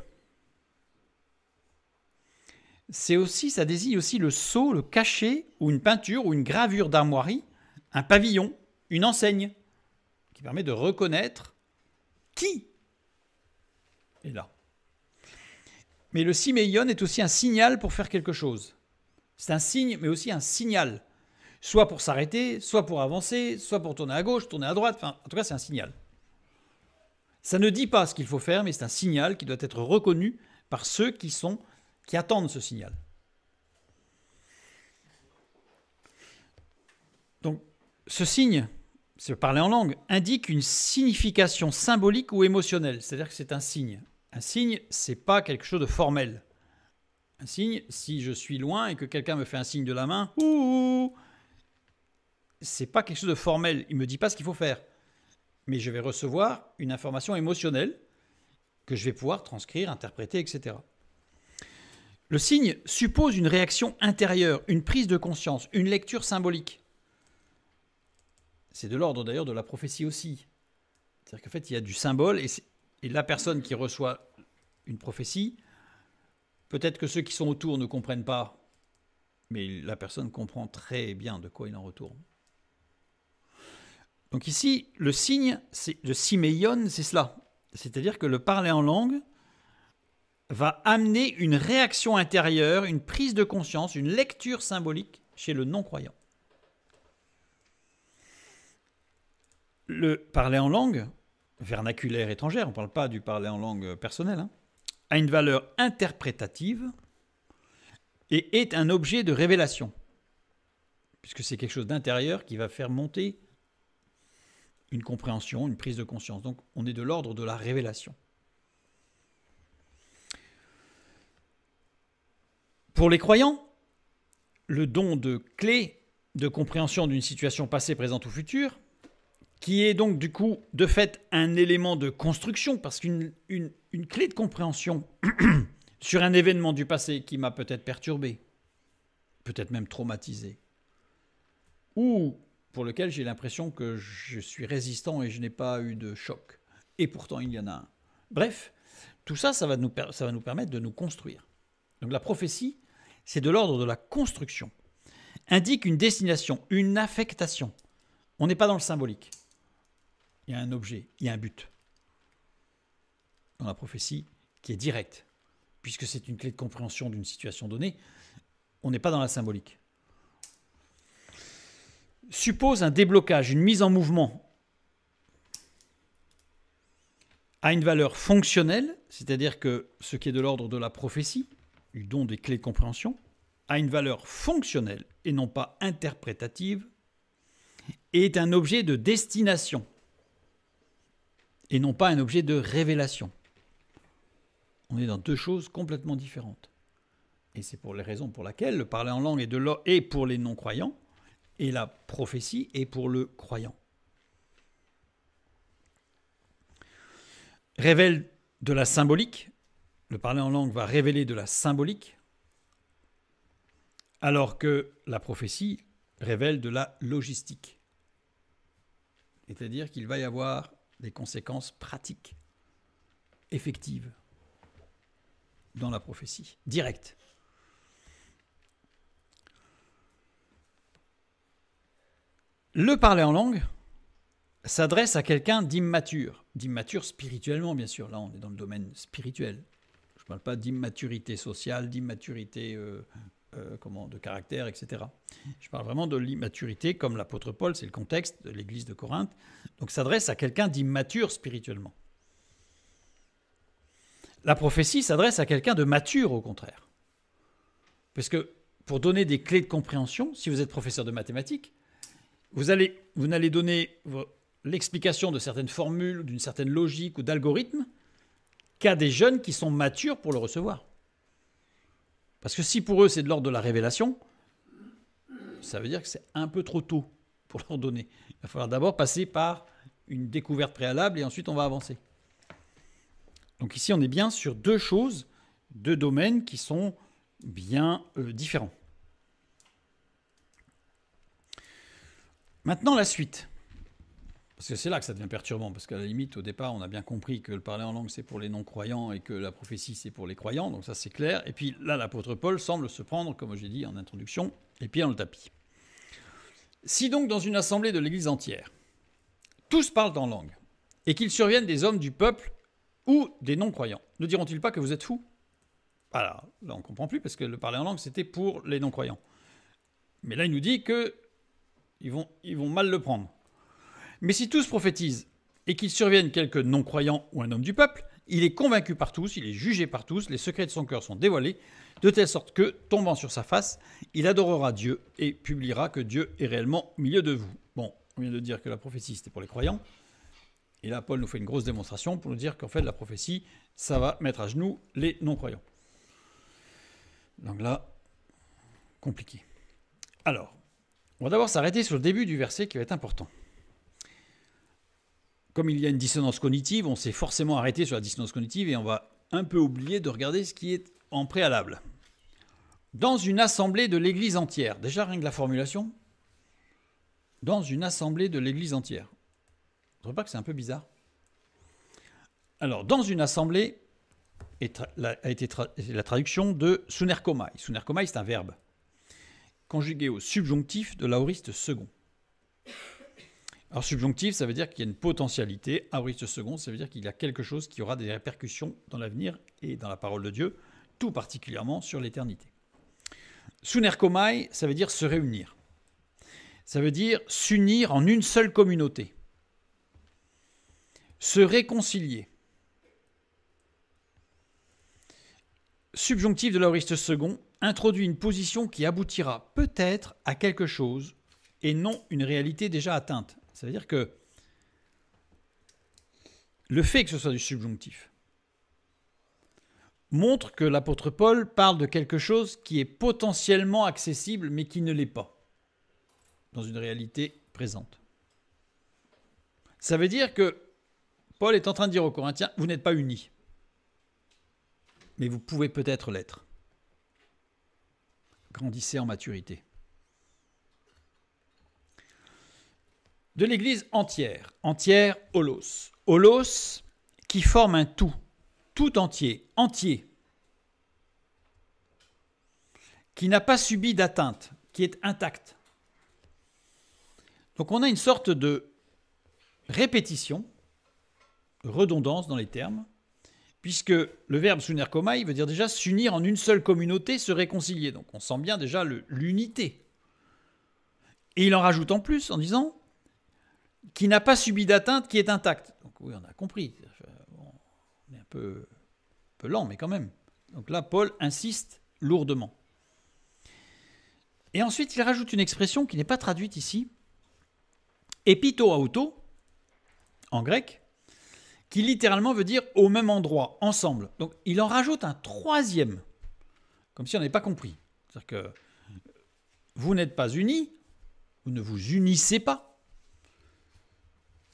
Ça désigne aussi le sceau, le cachet, ou une peinture, ou une gravure d'armoirie, un pavillon, une enseigne, qui permet de reconnaître qui est là. Mais le siméion est aussi un signal pour faire quelque chose. C'est un signe, mais aussi un signal. Soit pour s'arrêter, soit pour avancer, soit pour tourner à gauche, tourner à droite. Enfin, en tout cas, c'est un signal. Ça ne dit pas ce qu'il faut faire, mais c'est un signal qui doit être reconnu par ceux qui attendent ce signal. Donc, ce signe, c'est parler en langue, indique une signification symbolique ou émotionnelle. C'est-à-dire que c'est un signe. Un signe, c'est pas quelque chose de formel. Un signe, si je suis loin et que quelqu'un me fait un signe de la main, c'est pas quelque chose de formel. Il me dit pas ce qu'il faut faire. Mais je vais recevoir une information émotionnelle que je vais pouvoir transcrire, interpréter, etc. Le signe suppose une réaction intérieure, une prise de conscience, une lecture symbolique. C'est de l'ordre d'ailleurs de la prophétie aussi. C'est-à-dire qu'en fait, il y a du symbole et la personne qui reçoit une prophétie, peut-être que ceux qui sont autour ne comprennent pas, mais la personne comprend très bien de quoi il en retourne. Donc ici, le signe, le siméion, c'est cela. C'est-à-dire que le parler en langue va amener une réaction intérieure, une prise de conscience, une lecture symbolique chez le non-croyant. Le parler en langue vernaculaire étrangère, on ne parle pas du parler en langue personnelle, a une valeur interprétative et est un objet de révélation, puisque c'est quelque chose d'intérieur qui va faire monter une compréhension, une prise de conscience. Donc on est de l'ordre de la révélation. Pour les croyants, le don de clé de compréhension d'une situation passée, présente ou future, qui est donc du coup de fait un élément de construction, parce qu'une clé de compréhension sur un événement du passé qui m'a peut-être perturbé, peut-être même traumatisé, ou pour lequel j'ai l'impression que je suis résistant et je n'ai pas eu de choc. Et pourtant, il y en a un. Bref, tout ça, ça va nous permettre de nous construire. Donc la prophétie, c'est de l'ordre de la construction. Indique une destination, une affectation. On n'est pas dans le symbolique. Il y a un objet, il y a un but. Dans la prophétie, qui est directe. Puisque c'est une clé de compréhension d'une situation donnée, on n'est pas dans la symbolique. Suppose un déblocage, une mise en mouvement, a une valeur fonctionnelle, c'est-à-dire que ce qui est de l'ordre de la prophétie, du don des clés de compréhension, a une valeur fonctionnelle et non pas interprétative, et est un objet de destination et non pas un objet de révélation. On est dans deux choses complètement différentes. Et c'est pour les raisons pour lesquelles le parler en langue est pour les non-croyants, et la prophétie est pour le croyant. Révèle de la symbolique. Le parler en langue va révéler de la symbolique, alors que la prophétie révèle de la logistique. C'est-à-dire qu'il va y avoir des conséquences pratiques, effectives, dans la prophétie, directes. Le parler en langue s'adresse à quelqu'un d'immature spirituellement, bien sûr. Là, on est dans le domaine spirituel. Je ne parle pas d'immaturité sociale, d'immaturité de caractère, etc. Je parle vraiment de l'immaturité, comme l'apôtre Paul, c'est le contexte de l'église de Corinthe. Donc, s'adresse à quelqu'un d'immature spirituellement. La prophétie s'adresse à quelqu'un de mature, au contraire. Parce que pour donner des clés de compréhension, si vous êtes professeur de mathématiques, vous n'allez donner l'explication de certaines formules, d'une certaine logique ou d'algorithme qu'à des jeunes qui sont matures pour le recevoir. Parce que si pour eux c'est de l'ordre de la révélation, ça veut dire que c'est un peu trop tôt pour leur donner. Il va falloir d'abord passer par une découverte préalable et ensuite on va avancer. Donc ici on est bien sur deux choses, deux domaines qui sont bien différents. Maintenant, la suite. Parce que c'est là que ça devient perturbant, parce qu'à la limite, au départ, on a bien compris que le parler en langue, c'est pour les non-croyants et que la prophétie, c'est pour les croyants, donc ça, c'est clair. Et puis là, l'apôtre Paul semble se prendre, comme j'ai dit en introduction, les pieds dans le tapis. Si donc, dans une assemblée de l'Église entière, tous parlent en langue, et qu'il survienne des hommes du peuple ou des non-croyants. Ne diront-ils pas que vous êtes fous? Voilà, là on ne comprend plus parce que le parler en langue c'était pour les non-croyants. Mais là il nous dit qu'ils vont mal le prendre. Mais si tous prophétisent et qu'il survienne quelque non-croyant ou un homme du peuple, il est convaincu par tous, il est jugé par tous, les secrets de son cœur sont dévoilés, de telle sorte que, tombant sur sa face, il adorera Dieu et publiera que Dieu est réellement au milieu de vous. Bon, on vient de dire que la prophétie c'était pour les croyants. Et là, Paul nous fait une grosse démonstration pour nous dire qu'en fait, la prophétie, ça va mettre à genoux les non-croyants. Donc là, compliqué. Alors, on va d'abord s'arrêter sur le début du verset qui va être important. Comme il y a une dissonance cognitive, on s'est forcément arrêté sur la dissonance cognitive et on va un peu oublier de regarder ce qui est en préalable. Dans une assemblée de l'Église entière, déjà rien que la formulation, dans une assemblée de l'Église entière. Vous ne trouvez pas que c'est un peu bizarre? Alors, dans une assemblée a été la traduction de sunerkomai. Sunerkomai, c'est un verbe conjugué au subjonctif de l'aoriste second. Alors, subjonctif, ça veut dire qu'il y a une potentialité. Aoriste second, ça veut dire qu'il y a quelque chose qui aura des répercussions dans l'avenir et dans la parole de Dieu, tout particulièrement sur l'éternité. Sunerkomai, ça veut dire se réunir. Ça veut dire s'unir en une seule communauté. Se réconcilier. Subjonctif de l'aoriste second introduit une position qui aboutira peut-être à quelque chose et non une réalité déjà atteinte. Ça veut dire que le fait que ce soit du subjonctif montre que l'apôtre Paul parle de quelque chose qui est potentiellement accessible mais qui ne l'est pas dans une réalité présente. Ça veut dire que Paul est en train de dire aux Corinthiens, vous n'êtes pas unis, mais vous pouvez peut-être l'être. Grandissez en maturité. De l'Église entière, holos. Holos qui forme un tout entier, qui n'a pas subi d'atteinte, qui est intact. Donc on a une sorte de répétition, redondance dans les termes, puisque le verbe sunerkomai veut dire déjà s'unir en une seule communauté, se réconcilier. Donc on sent bien déjà l'unité. Et il en rajoute en plus en disant qui n'a pas subi d'atteinte, qui est intact. Donc oui, on a compris. Bon, on est un peu lent, mais quand même. Donc là, Paul insiste lourdement. Et ensuite, il rajoute une expression qui n'est pas traduite ici, epito auto, en grec, qui littéralement veut dire au même endroit, ensemble. Donc il en rajoute un troisième, comme si on n'avait pas compris. C'est-à-dire que vous n'êtes pas unis, vous ne vous unissez pas,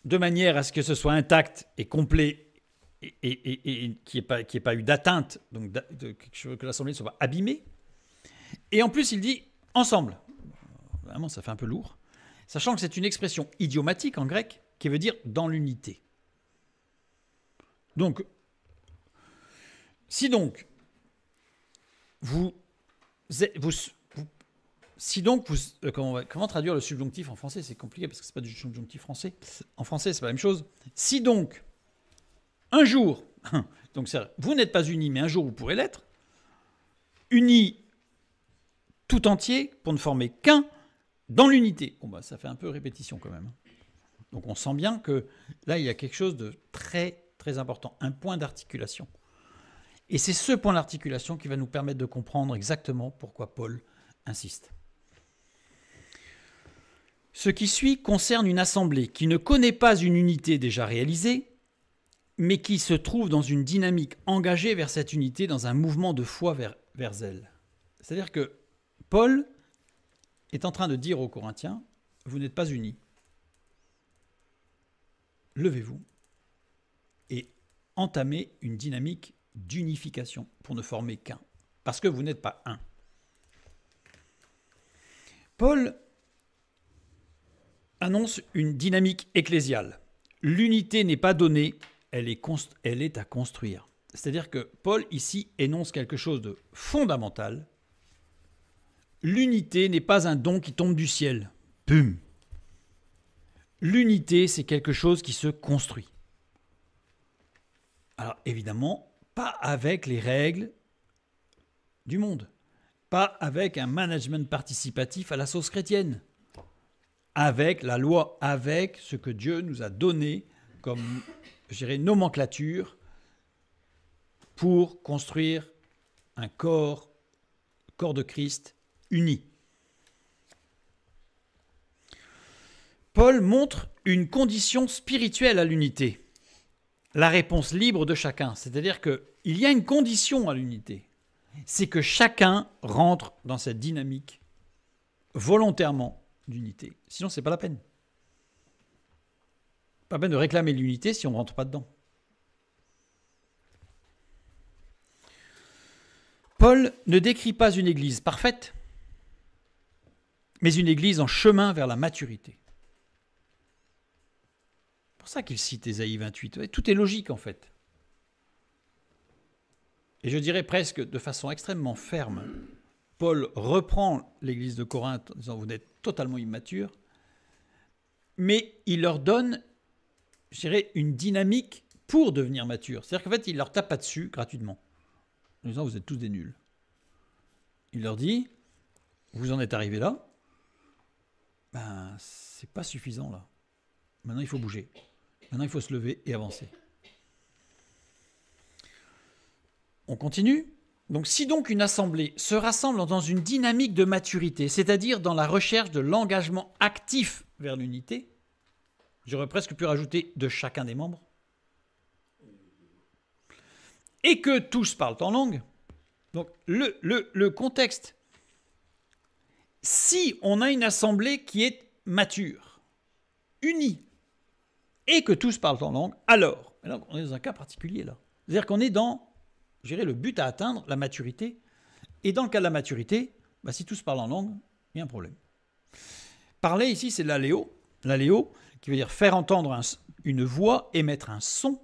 de manière à ce que ce soit intact et complet et qu'il n'y ait pas eu d'atteinte, donc que l'assemblée ne soit pas abîmée. Et en plus, il dit ensemble. Vraiment, ça fait un peu lourd. Sachant que c'est une expression idiomatique en grec qui veut dire dans l'unité. Donc, si donc comment traduire le subjonctif en français? C'est compliqué parce que c'est pas du subjonctif français. En français, c'est pas la même chose. Si donc un jour, donc vous n'êtes pas unis, mais un jour vous pourrez l'être, unis tout entier pour ne former qu'un dans l'unité. Bon ça fait un peu répétition quand même. Donc on sent bien que là il y a quelque chose de très très important, un point d'articulation. Et c'est ce point d'articulation qui va nous permettre de comprendre exactement pourquoi Paul insiste. Ce qui suit concerne une assemblée qui ne connaît pas une unité déjà réalisée, mais qui se trouve dans une dynamique engagée vers cette unité, dans un mouvement de foi vers elle. C'est-à-dire que Paul est en train de dire aux Corinthiens, vous n'êtes pas unis. Levez-vous et entamez une dynamique d'unification pour ne former qu'un, parce que vous n'êtes pas un. Paul annonce une dynamique ecclésiale. L'unité n'est pas donnée, elle est à construire. C'est-à-dire que Paul, ici, énonce quelque chose de fondamental. L'unité n'est pas un don qui tombe du ciel. Pum. L'unité, c'est quelque chose qui se construit. Alors évidemment, pas avec les règles du monde, pas avec un management participatif à la sauce chrétienne, avec la loi, avec ce que Dieu nous a donné comme, je dirais, nomenclature pour construire un corps de Christ uni. Paul montre une condition spirituelle à l'unité, la réponse libre de chacun. C'est-à-dire qu'il y a une condition à l'unité, c'est que chacun rentre dans cette dynamique volontairement d'unité. Sinon, ce n'est pas la peine. Pas la peine de réclamer l'unité si on ne rentre pas dedans. Paul ne décrit pas une église parfaite, mais une église en chemin vers la maturité. C'est pour ça qu'il cite Ésaïe 28. Tout est logique en fait. Et je dirais presque de façon extrêmement ferme, Paul reprend l'église de Corinthe en disant « vous êtes totalement immature », mais il leur donne, je dirais, une dynamique pour devenir mature. C'est-à-dire qu'en fait, il leur tape pas dessus gratuitement, en disant « vous êtes tous des nuls ». Il leur dit « vous en êtes arrivés là, ben c'est pas suffisant là. Maintenant, il faut bouger. Maintenant, il faut se lever et avancer. » On continue. Donc, si donc une assemblée se rassemble dans une dynamique de maturité, c'est-à-dire dans la recherche de l'engagement actif vers l'unité, j'aurais presque pu rajouter de chacun des membres, et que tous parlent en langue, donc le contexte, si on a une assemblée qui est mature, unie, et que tous parlent en langue, alors on est dans un cas particulier là. C'est-à-dire qu'on est dans, je dirais, le but à atteindre, la maturité. Et dans le cas de la maturité, si tous parlent en langue, il y a un problème. Parler ici, c'est l'aléo. L'aléo, qui veut dire faire entendre une voix, émettre un son,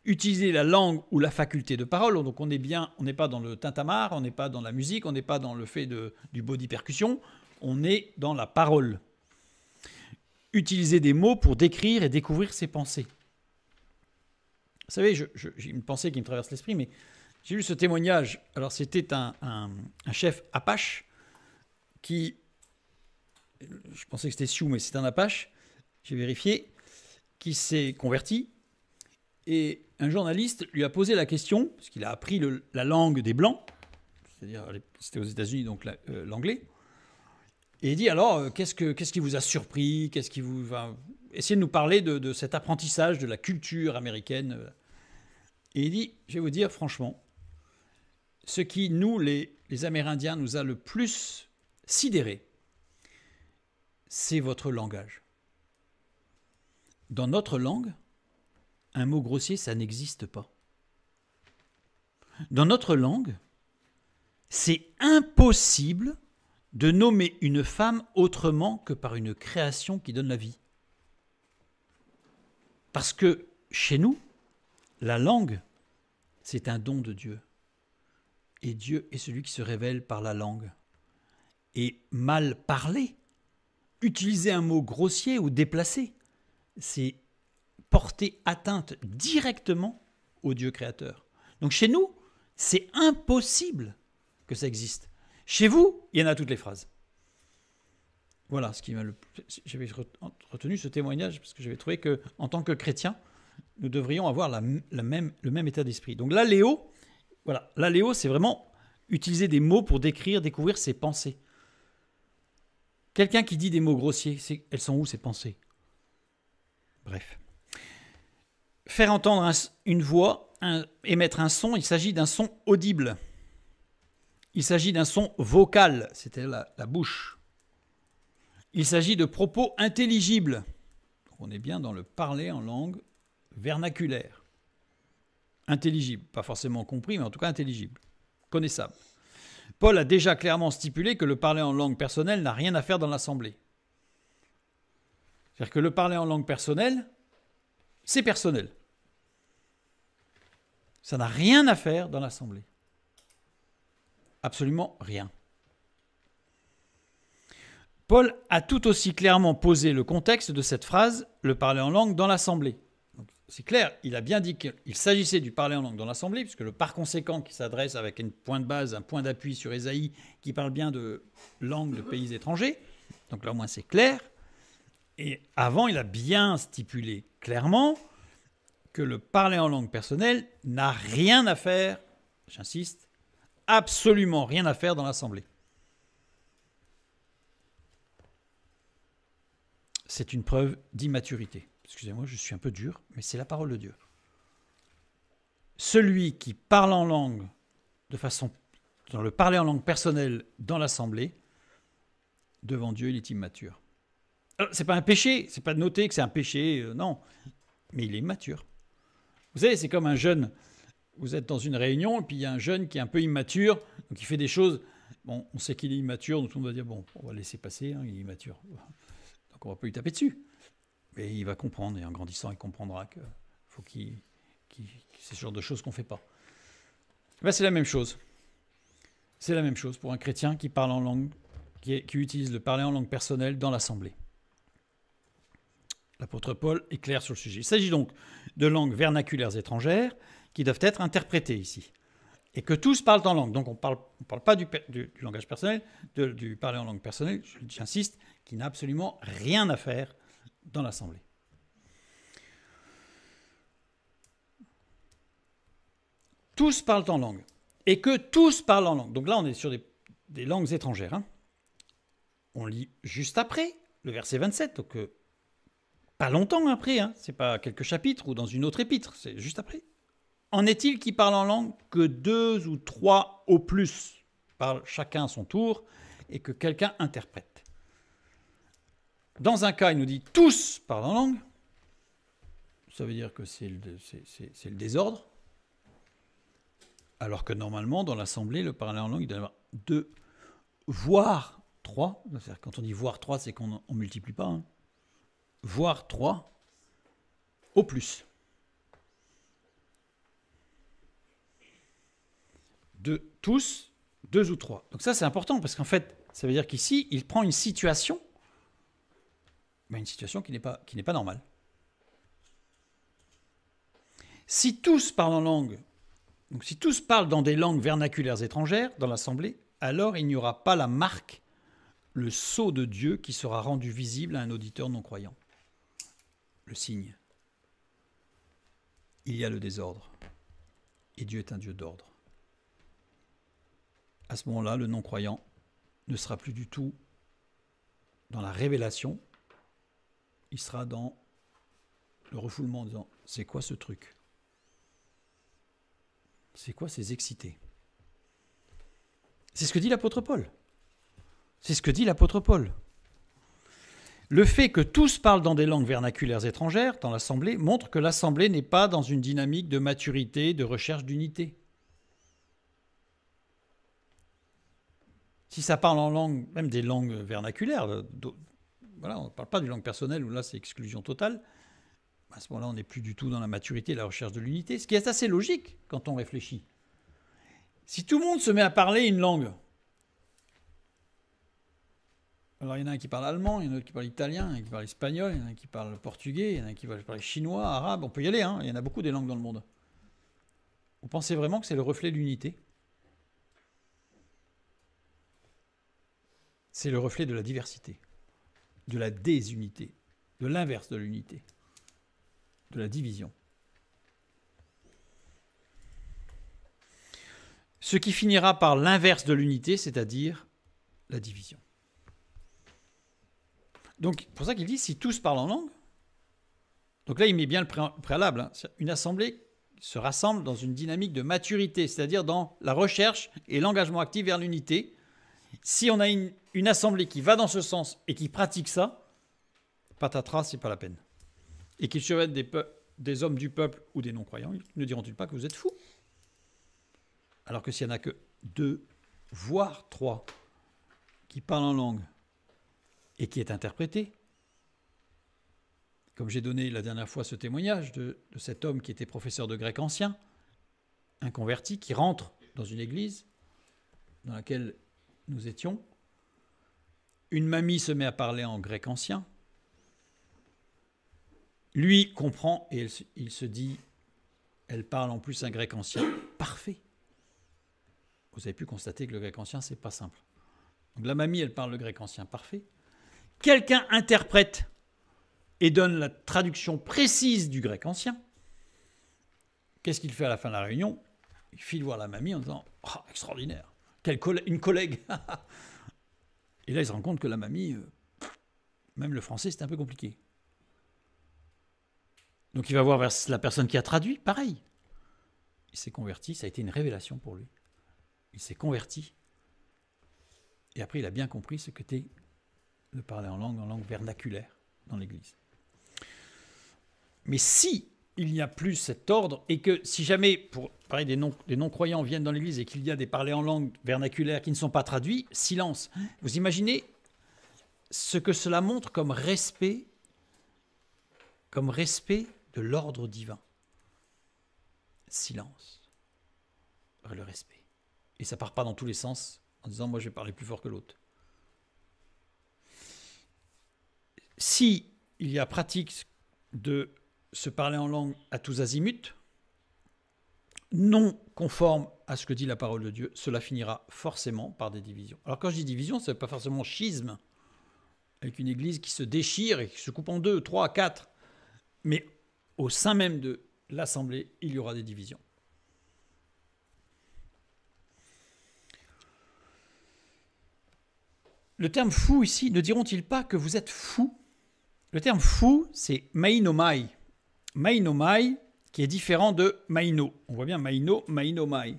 utiliser la langue ou la faculté de parole. Donc on n'est pas dans le tintamarre, on n'est pas dans la musique, on n'est pas dans le fait du body percussion, on est dans la parole. Utiliser des mots pour décrire et découvrir ses pensées. Vous savez, j'ai une pensée qui me traverse l'esprit, mais j'ai lu ce témoignage. Alors, c'était un chef Apache qui, je pensais que c'était Sioux, mais c'est un Apache, j'ai vérifié, qui s'est converti. Et un journaliste lui a posé la question, parce qu'il a appris la langue des Blancs, c'est-à-dire, c'était aux États-Unis, donc l'anglais. Et il dit alors, qu'est-ce qui vous a surpris? Qu'est-ce qui vous va essayer de nous parler de cet apprentissage de la culture américaine? Et il dit, je vais vous dire franchement, ce qui, nous, les Amérindiens, nous a le plus sidérés, c'est votre langage. Dans notre langue, un mot grossier, ça n'existe pas. Dans notre langue, c'est impossible de nommer une femme autrement que par une création qui donne la vie. Parce que chez nous, la langue, c'est un don de Dieu. Et Dieu est celui qui se révèle par la langue. Et mal parler, utiliser un mot grossier ou déplacé, c'est porter atteinte directement au Dieu créateur. Donc chez nous, c'est impossible que ça existe. Chez vous, il y en a toutes les phrases. Voilà ce qui m'a j'avais retenu ce témoignage parce que j'avais trouvé que, en tant que chrétien, nous devrions avoir le même état d'esprit. Donc l'aléo, voilà, l'aléo, c'est vraiment utiliser des mots pour décrire, découvrir ses pensées. Quelqu'un qui dit des mots grossiers, elles sont où ces pensées? Bref. Faire entendre une voix, émettre un son, il s'agit d'un son audible. Il s'agit d'un son vocal, c'est-à-dire la bouche. Il s'agit de propos intelligibles. On est bien dans le parler en langue vernaculaire. Intelligible, pas forcément compris, mais en tout cas intelligible, connaissable. Paul a déjà clairement stipulé que le parler en langue personnelle n'a rien à faire dans l'assemblée. C'est-à-dire que le parler en langue personnelle, c'est personnel. Ça n'a rien à faire dans l'assemblée. Absolument rien. Paul a tout aussi clairement posé le contexte de cette phrase, le parler en langue dans l'assemblée. Donc, c'est clair, il a bien dit qu'il s'agissait du parler en langue dans l'Assemblée, puisque le par conséquent qui s'adresse avec un point de base, un point d'appui sur Ésaïe, qui parle bien de langue de pays étrangers. Donc là, au moins, c'est clair. Et avant, il a bien stipulé clairement que le parler en langue personnelle n'a rien à faire, j'insiste, absolument rien à faire dans l'Assemblée. C'est une preuve d'immaturité. Excusez-moi, je suis un peu dur, mais c'est la parole de Dieu. Celui qui parle en langue dans le parler en langue personnelle dans l'Assemblée, devant Dieu, il est immature. Alors, c'est pas un péché, c'est pas de noter que c'est un péché, non, mais il est immature. Vous savez, c'est comme un jeune. Vous êtes dans une réunion, et puis il y a un jeune qui est un peu immature, donc il fait des choses. Bon, on sait qu'il est immature, donc tout le monde va dire bon, on va laisser passer, hein, il est immature. Donc on va pas lui taper dessus. Mais il va comprendre, et en grandissant, il comprendra que faut c'est ce genre de choses qu'on ne fait pas. Ben, c'est la même chose. C'est la même chose pour un chrétien qui parle en langue, qui utilise le parler en langue personnelle dans l'Assemblée. L'apôtre Paul est clair sur le sujet. Il s'agit donc de langues vernaculaires étrangères qui doivent être interprétées ici. Et que tous parlent en langue. Donc on parle pas du langage personnel, du parler en langue personnelle, j'insiste, qui n'a absolument rien à faire dans l'Assemblée. Tous parlent en langue. Et que tous parlent en langue. Donc là, on est sur des langues étrangères. Hein. On lit juste après, le verset 27. Donc pas longtemps après. Hein. Ce n'est pas quelques chapitres ou dans une autre épître. C'est juste après. En est-il qui parlent en langue que 2 ou 3 au plus parlent chacun à son tour et que quelqu'un interprète. Dans un cas, il nous dit tous parlent en langue. Ça veut dire que c'est le désordre. Alors que normalement, dans l'Assemblée, le parler en langue, il doit y avoir 2, voire 3. C'est-à-dire, quand on dit voire 3, c'est qu'on ne multiplie pas. Hein. Voire 3 au plus. De tous, 2 ou 3. Donc ça, c'est important, parce qu'en fait, ça veut dire qu'ici, il prend une situation, mais une situation qui n'est pas normale. Si tous parlent en langue, donc si tous parlent dans des langues vernaculaires étrangères dans l'Assemblée, alors il n'y aura pas la marque, le sceau de Dieu qui sera rendu visible à un auditeur non-croyant. Le signe. Il y a le désordre. Et Dieu est un Dieu d'ordre. À ce moment-là, le non-croyant ne sera plus du tout dans la révélation, il sera dans le refoulement en disant « C'est quoi ce truc ? C'est quoi ces excités ?» C'est ce que dit l'apôtre Paul. C'est ce que dit l'apôtre Paul. Le fait que tous parlent dans des langues vernaculaires étrangères dans l'Assemblée montre que l'Assemblée n'est pas dans une dynamique de maturité, de recherche d'unité. Si ça parle en langue, même des langues vernaculaires, voilà, on ne parle pas d'une langue personnelle où là c'est exclusion totale, à ce moment-là on n'est plus du tout dans la maturité et la recherche de l'unité, ce qui est assez logique quand on réfléchit. Si tout le monde se met à parler une langue, alors il y en a un qui parle allemand, il y en a un autre qui parle italien, il y en a un qui parle espagnol, il y en a un qui parle portugais, il y en a un qui va parler chinois, arabe, on peut y aller, hein, il y en a beaucoup des langues dans le monde. Vous pensez vraiment que c'est le reflet de l'unité ? C'est le reflet de la diversité, de la désunité, de l'inverse de l'unité, de la division. Ce qui finira par l'inverse de l'unité, c'est-à-dire la division. Donc, pour ça qu'il dit, si tous parlent en langue, donc là, il met bien le préalable, hein, une assemblée se rassemble dans une dynamique de maturité, c'est-à-dire dans la recherche et l'engagement actif vers l'unité. Si on a une assemblée qui va dans ce sens et qui pratique ça, patatras, c'est pas la peine. Et qu'ils survêtent des hommes du peuple ou des non-croyants, ne diront-ils pas que vous êtes fous ? Alors que s'il n'y en a que 2, voire 3, qui parlent en langue et qui est interprété, comme j'ai donné la dernière fois ce témoignage de cet homme qui était professeur de grec ancien, un converti qui rentre dans une église dans laquelle nous étions, une mamie se met à parler en grec ancien, Lui comprend et il se dit, elle parle en plus un grec ancien. Parfait. Vous avez pu constater que le grec ancien, c'est pas simple. Donc la mamie, elle parle le grec ancien. Parfait. Quelqu'un interprète et donne la traduction précise du grec ancien. Qu'est-ce qu'il fait à la fin de la réunion? Il file voir la mamie en disant « Oh, extraordinaire, une collègue !» Et là, il se rend compte que la mamie, même le français, c'est un peu compliqué. Donc il va voir vers la personne qui a traduit, pareil. Il s'est converti, ça a été une révélation pour lui. Il s'est converti. Et après, il a bien compris ce que qu'était le parler en langue vernaculaire dans l'Église. Mais si il n'y a plus cet ordre, et que si jamais, pour parler des non-croyants viennent dans l'Église et qu'il y a des parlers en langue vernaculaire qui ne sont pas traduits, silence. Vous imaginez ce que cela montre comme respect de l'ordre divin. Silence. Le respect. Et ça ne part pas dans tous les sens en disant « moi je vais parler plus fort que l'autre ». Si il y a pratique de se parler en langue à tous azimuts, non conforme à ce que dit la parole de Dieu, cela finira forcément par des divisions. Alors quand je dis division, ce n'est pas forcément schisme, avec une église qui se déchire et qui se coupe en 2, 3, 4, mais au sein même de l'assemblée, il y aura des divisions. Le terme fou ici, ne diront-ils pas que vous êtes fou? Le terme fou, c'est mainomai. Mainomai, qui est différent de maino. On voit bien maino, mainomai.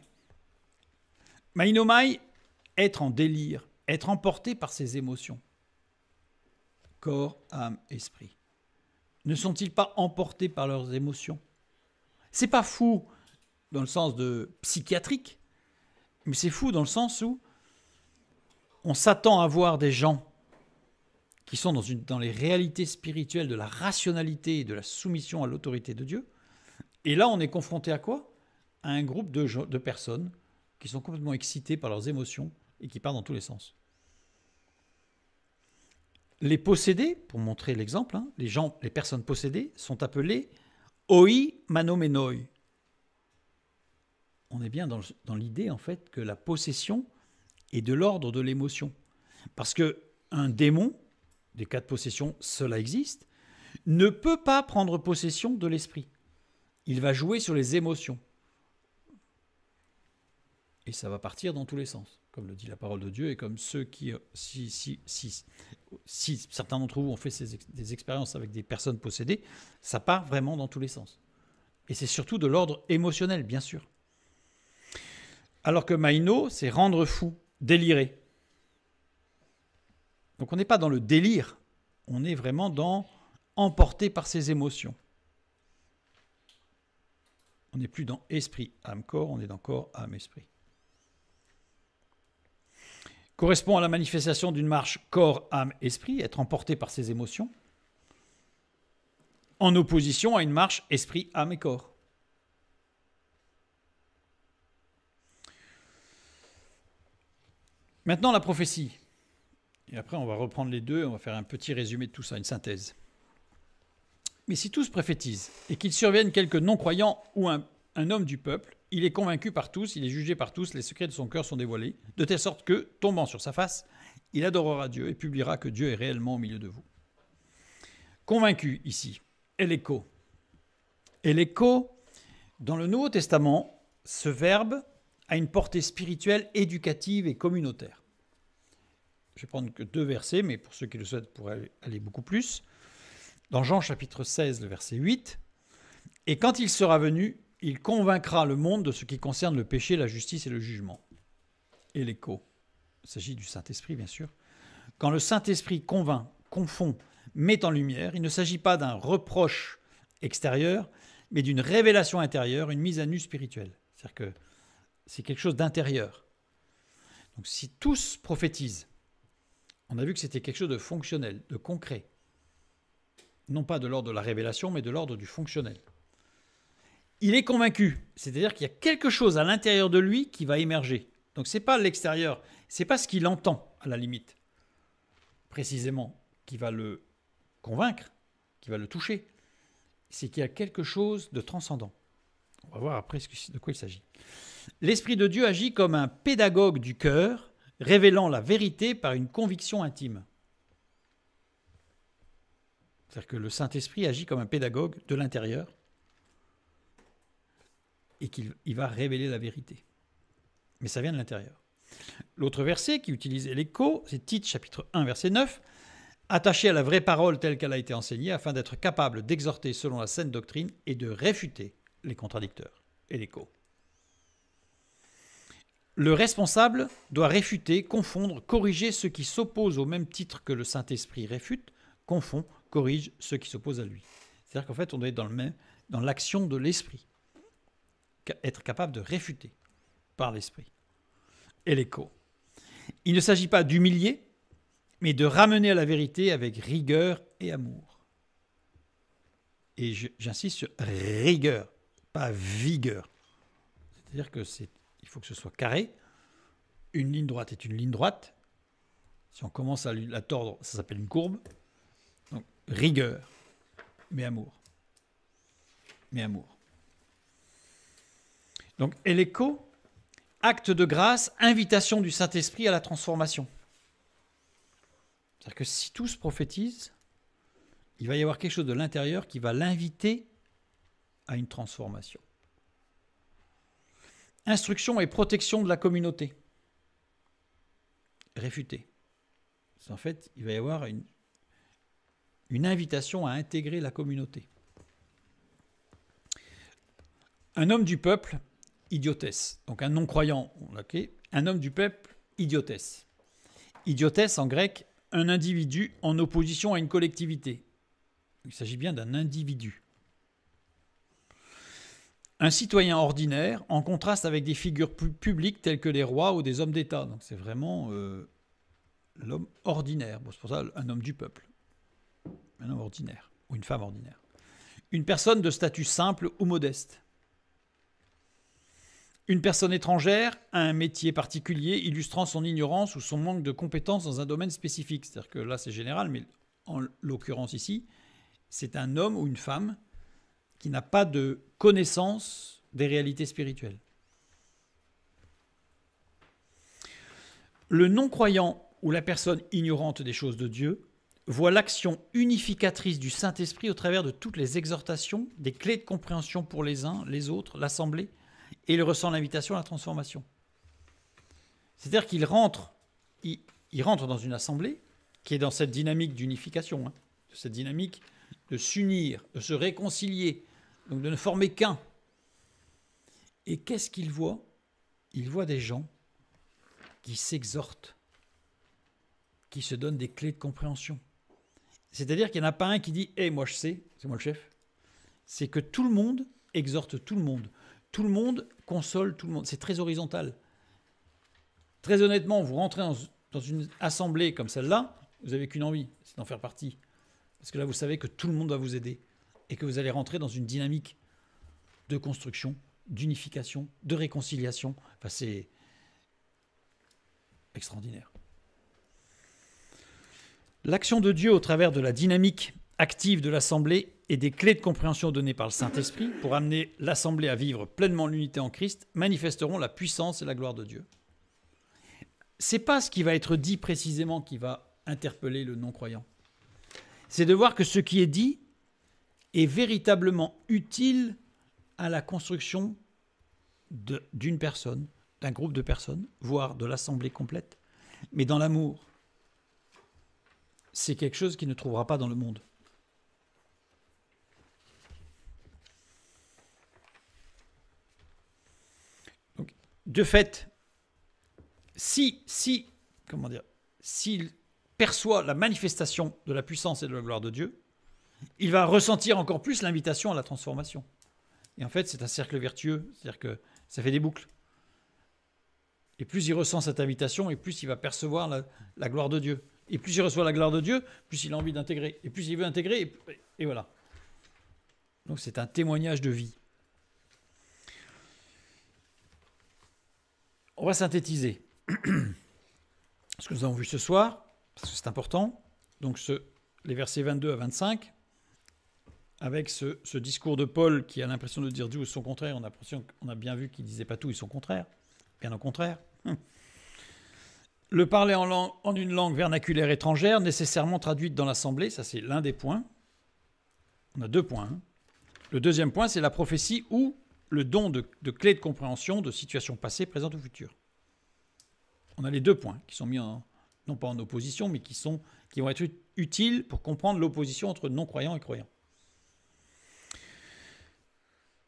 Mainomai, être en délire, être emporté par ses émotions. Corps, âme, esprit. Ne sont-ils pas emportés par leurs émotions? C'est pas fou dans le sens de psychiatrique, mais c'est fou dans le sens où on s'attend à voir des gens qui sont dans les réalités spirituelles de la rationalité et de la soumission à l'autorité de Dieu. Et là, on est confronté à quoi? À un groupe de personnes qui sont complètement excitées par leurs émotions et qui partent dans tous les sens. Les possédés, pour montrer l'exemple, les personnes possédées sont appelées oi manomenoi. On est bien dans l'idée, en fait, que la possession est de l'ordre de l'émotion. Parce qu'un démon, des cas de possession, cela existe, ne peut pas prendre possession de l'esprit. Il va jouer sur les émotions. Et ça va partir dans tous les sens, comme le dit la parole de Dieu, et comme ceux qui, si certains d'entre vous ont fait des expériences avec des personnes possédées, ça part vraiment dans tous les sens. Et c'est surtout de l'ordre émotionnel, bien sûr. Alors que maïno, c'est rendre fou, délirer. Donc on n'est pas dans le délire, on est vraiment dans emporté par ses émotions. On n'est plus dans esprit, âme, corps, on est dans corps, âme, esprit. Correspond à la manifestation d'une marche corps, âme, esprit, être emporté par ses émotions, en opposition à une marche esprit, âme et corps. Maintenant, la prophétie. Et après, on va reprendre les deux, on va faire un petit résumé de tout ça, une synthèse. Mais si tous prophétisent, et qu'il survienne quelque non-croyant ou un homme du peuple, il est convaincu par tous, il est jugé par tous, les secrets de son cœur sont dévoilés, de telle sorte que, tombant sur sa face, il adorera Dieu et publiera que Dieu est réellement au milieu de vous. Convaincu, ici, éléko. Éléko, dans le Nouveau Testament, ce verbe a une portée spirituelle, éducative et communautaire. Je vais prendre que 2 versets, mais pour ceux qui le souhaitent, pourraient aller beaucoup plus. Dans Jean chapitre 16, le verset 8, « Et quand il sera venu, il convaincra le monde de ce qui concerne le péché, la justice et le jugement. » Et l'écho. Il s'agit du Saint-Esprit, bien sûr. Quand le Saint-Esprit convainc, confond, met en lumière, il ne s'agit pas d'un reproche extérieur, mais d'une révélation intérieure, une mise à nu spirituelle. C'est-à-dire que c'est quelque chose d'intérieur. Donc si tous prophétisent, on a vu que c'était quelque chose de fonctionnel, de concret. Non pas de l'ordre de la révélation, mais de l'ordre du fonctionnel. Il est convaincu, c'est-à-dire qu'il y a quelque chose à l'intérieur de lui qui va émerger. Donc ce n'est pas l'extérieur, ce n'est pas ce qu'il entend, à la limite, précisément, qui va le convaincre, qui va le toucher. c'est qu'il y a quelque chose de transcendant. On va voir après de quoi il s'agit. L'Esprit de Dieu agit comme un pédagogue du cœur, révélant la vérité par une conviction intime. C'est-à-dire que le Saint-Esprit agit comme un pédagogue de l'intérieur et qu'il va révéler la vérité. Mais ça vient de l'intérieur. L'autre verset qui utilise l'écho, c'est Tite chapitre 1 verset 9. Attaché à la vraie parole telle qu'elle a été enseignée afin d'être capable d'exhorter selon la saine doctrine et de réfuter les contradicteurs et l'écho. Le responsable doit réfuter, confondre, corriger ceux qui s'opposent au même titre que le Saint-Esprit réfute, confond, corrige ceux qui s'opposent à lui. C'est-à-dire qu'en fait, on doit être dans l'action de l'Esprit. Être capable de réfuter par l'Esprit. Et l'écho. Il ne s'agit pas d'humilier, mais de ramener à la vérité avec rigueur et amour. Et j'insiste sur rigueur, pas vigueur. C'est-à-dire il faut que ce soit carré. Une ligne droite est une ligne droite. Si on commence à la tordre, ça s'appelle une courbe. Donc, rigueur, mais amour. Mais amour. Donc, l'écho, acte de grâce, invitation du Saint-Esprit à la transformation. C'est-à-dire que si tous prophétisent, il va y avoir quelque chose de l'intérieur qui va l'inviter à une transformation. Instruction et protection de la communauté. Réfuter. En fait, il va y avoir une invitation à intégrer la communauté. Un homme du peuple, idiotesse. Donc un non-croyant, un homme du peuple, idiotesse. Idiotesse en grec, un individu en opposition à une collectivité. Il s'agit bien d'un individu. Un citoyen ordinaire en contraste avec des figures publiques telles que les rois ou des hommes d'État. Donc c'est vraiment l'homme ordinaire. Bon, c'est pour ça un homme du peuple. Un homme ordinaire ou une femme ordinaire. Une personne de statut simple ou modeste. Une personne étrangère a un métier particulier illustrant son ignorance ou son manque de compétences dans un domaine spécifique. C'est-à-dire que là c'est général, mais en l'occurrence ici, c'est un homme ou une femme qui n'a pas de connaissance des réalités spirituelles. Le non-croyant ou la personne ignorante des choses de Dieu voit l'action unificatrice du Saint-Esprit au travers de toutes les exhortations, des clés de compréhension pour les uns, les autres, l'assemblée, et il ressent l'invitation à la transformation. C'est-à-dire qu'il rentre, il rentre dans une assemblée qui est dans cette dynamique d'unification, cette dynamique de s'unir, de se réconcilier, donc de ne former qu'un. Et qu'est-ce qu'il voit ? Il voit des gens qui s'exhortent, qui se donnent des clés de compréhension. C'est-à-dire qu'il n'y en a pas un qui dit « moi je sais, c'est moi le chef ». C'est que tout le monde exhorte tout le monde. Tout le monde console tout le monde. C'est très horizontal. Très honnêtement, vous rentrez dans une assemblée comme celle-là, vous n'avez qu'une envie, c'est d'en faire partie. Parce que là, vous savez que tout le monde va vous aider et que vous allez rentrer dans une dynamique de construction, d'unification, de réconciliation. Enfin, c'est extraordinaire. L'action de Dieu au travers de la dynamique active de l'Assemblée et des clés de compréhension données par le Saint-Esprit pour amener l'Assemblée à vivre pleinement l'unité en Christ manifesteront la puissance et la gloire de Dieu. Ce n'est pas ce qui va être dit précisément qui va interpeller le non-croyant. C'est de voir que ce qui est dit est véritablement utile à la construction d'une personne, d'un groupe de personnes, voire de l'Assemblée complète, mais dans l'amour. C'est quelque chose qu'il ne trouvera pas dans le monde. Donc, de fait, s'il perçoit la manifestation de la puissance et de la gloire de Dieu, il va ressentir encore plus l'invitation à la transformation. Et en fait, c'est un cercle vertueux, c'est-à-dire que ça fait des boucles. Et plus il ressent cette invitation, et plus il va percevoir la gloire de Dieu. Et plus il reçoit la gloire de Dieu, plus il a envie d'intégrer. Et plus il veut intégrer, et voilà. Donc c'est un témoignage de vie. On va synthétiser ce que nous avons vu ce soir, parce que c'est important. Donc les versets 22 à 25. avec ce discours de Paul qui a l'impression de dire tout et son contraire. On a l'impression qu'on a bien vu qu'il ne disait pas tout et son contraire. Bien au contraire. Le parler en une langue vernaculaire étrangère, nécessairement traduite dans l'assemblée, ça c'est l'un des points. On a 2 points. Le deuxième point, c'est la prophétie ou le don de clés de compréhension de situations passées, présentes ou futures. On a les 2 points qui sont mis non pas en opposition, mais qui vont être utiles pour comprendre l'opposition entre non-croyants et croyants.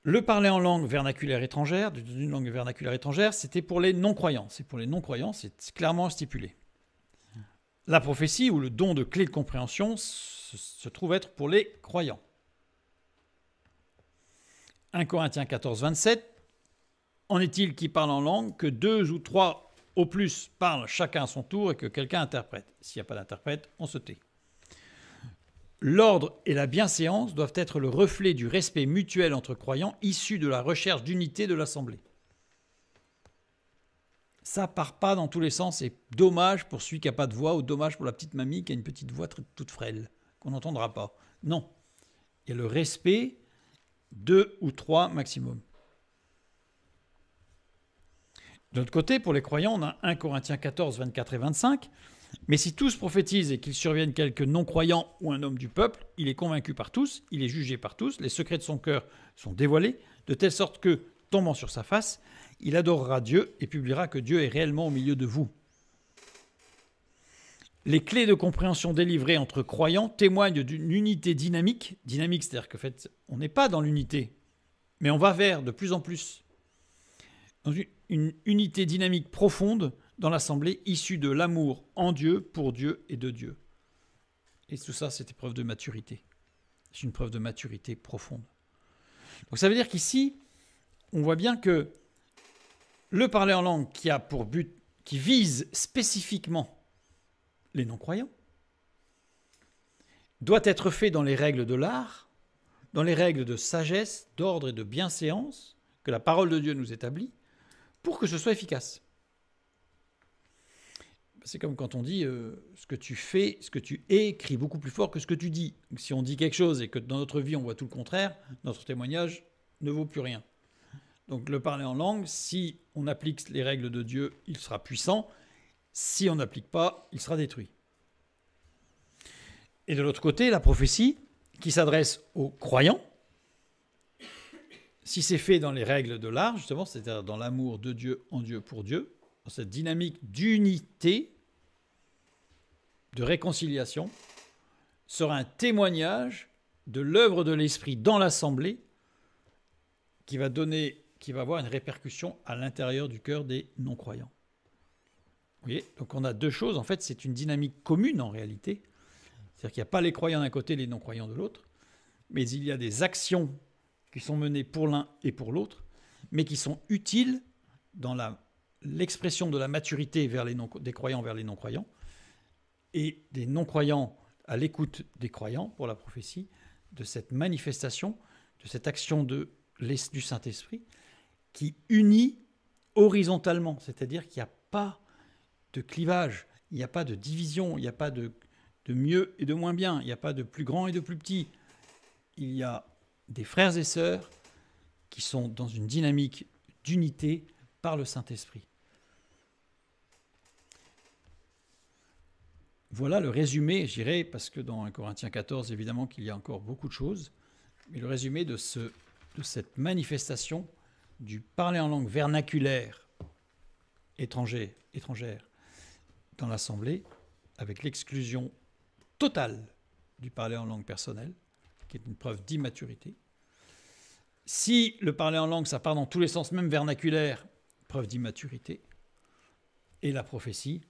Le parler en langue vernaculaire étrangère, d'une langue vernaculaire étrangère, c'était pour les non-croyants. C'est pour les non-croyants, c'est clairement stipulé. La prophétie ou le don de clés de compréhension se trouve être pour les croyants. 1 Corinthiens 14, 27. En est-il qui parle en langue que 2 ou 3 au plus parlent chacun à son tour et que quelqu'un interprète. S'il n'y a pas d'interprète, on se tait. L'ordre et la bienséance doivent être le reflet du respect mutuel entre croyants issu de la recherche d'unité de l'assemblée. Ça part pas dans tous les sens. C'est dommage pour celui qui n'a pas de voix ou dommage pour la petite mamie qui a une petite voix toute frêle, qu'on n'entendra pas. Non. Il y a le respect, 2 ou 3 maximum. De l'autre côté, pour les croyants, on a 1 Corinthiens 14, 24 et 25. Mais si tous prophétisent et qu'il survienne quelque non-croyant ou un homme du peuple, il est convaincu par tous, il est jugé par tous, les secrets de son cœur sont dévoilés, de telle sorte que, tombant sur sa face, il adorera Dieu et publiera que Dieu est réellement au milieu de vous. Les clés de compréhension délivrées entre croyants témoignent d'une unité dynamique. Dynamique, c'est-à-dire qu'en fait, on n'est pas dans l'unité, mais on va vers de plus en plus. Dans une unité dynamique profonde dans l'assemblée issue de l'amour en Dieu, pour Dieu et de Dieu. Et tout ça, c'est une preuve de maturité. C'est une preuve de maturité profonde. Donc ça veut dire qu'ici, on voit bien que le parler en langue qui a pour but, qui vise spécifiquement les non-croyants, doit être fait dans les règles de l'art, dans les règles de sagesse, d'ordre et de bienséance que la parole de Dieu nous établit, pour que ce soit efficace. C'est comme quand on dit ce que tu fais, ce que tu es, crie beaucoup plus fort que ce que tu dis. Donc, si on dit quelque chose et que dans notre vie on voit tout le contraire, notre témoignage ne vaut plus rien. Donc le parler en langue, si on applique les règles de Dieu, il sera puissant. Si on n'applique pas, il sera détruit. Et de l'autre côté, la prophétie qui s'adresse aux croyants, si c'est fait dans les règles de l'art, justement, c'est-à-dire dans l'amour de Dieu, en Dieu, pour Dieu, dans cette dynamique d'unité, de réconciliation, sera un témoignage de l'œuvre de l'Esprit dans l'assemblée qui va avoir une répercussion à l'intérieur du cœur des non-croyants. Vous voyez ? Donc on a 2 choses. En fait, c'est une dynamique commune en réalité. C'est-à-dire qu'il n'y a pas les croyants d'un côté et les non-croyants de l'autre, mais il y a des actions qui sont menées pour l'un et pour l'autre, mais qui sont utiles dans l'expression de la maturité des croyants vers les non-croyants, et des non-croyants à l'écoute des croyants pour la prophétie, de cette manifestation, de cette action du Saint-Esprit qui unit horizontalement, c'est-à-dire qu'il n'y a pas de clivage, il n'y a pas de division, il n'y a pas de mieux et de moins bien, il n'y a pas de plus grand et de plus petit. Il y a des frères et sœurs qui sont dans une dynamique d'unité par le Saint-Esprit. Voilà le résumé, je dirais, parce que dans 1 Corinthiens 14, évidemment qu'il y a encore beaucoup de choses, mais le résumé de cette manifestation du parler en langue vernaculaire étrangère dans l'assemblée, avec l'exclusion totale du parler en langue personnelle, qui est une preuve d'immaturité. Si le parler en langue, ça part dans tous les sens, même vernaculaire, preuve d'immaturité. Et la prophétie,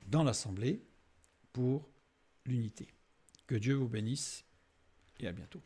dans l'assemblée, pour l'unité. Que Dieu vous bénisse et à bientôt.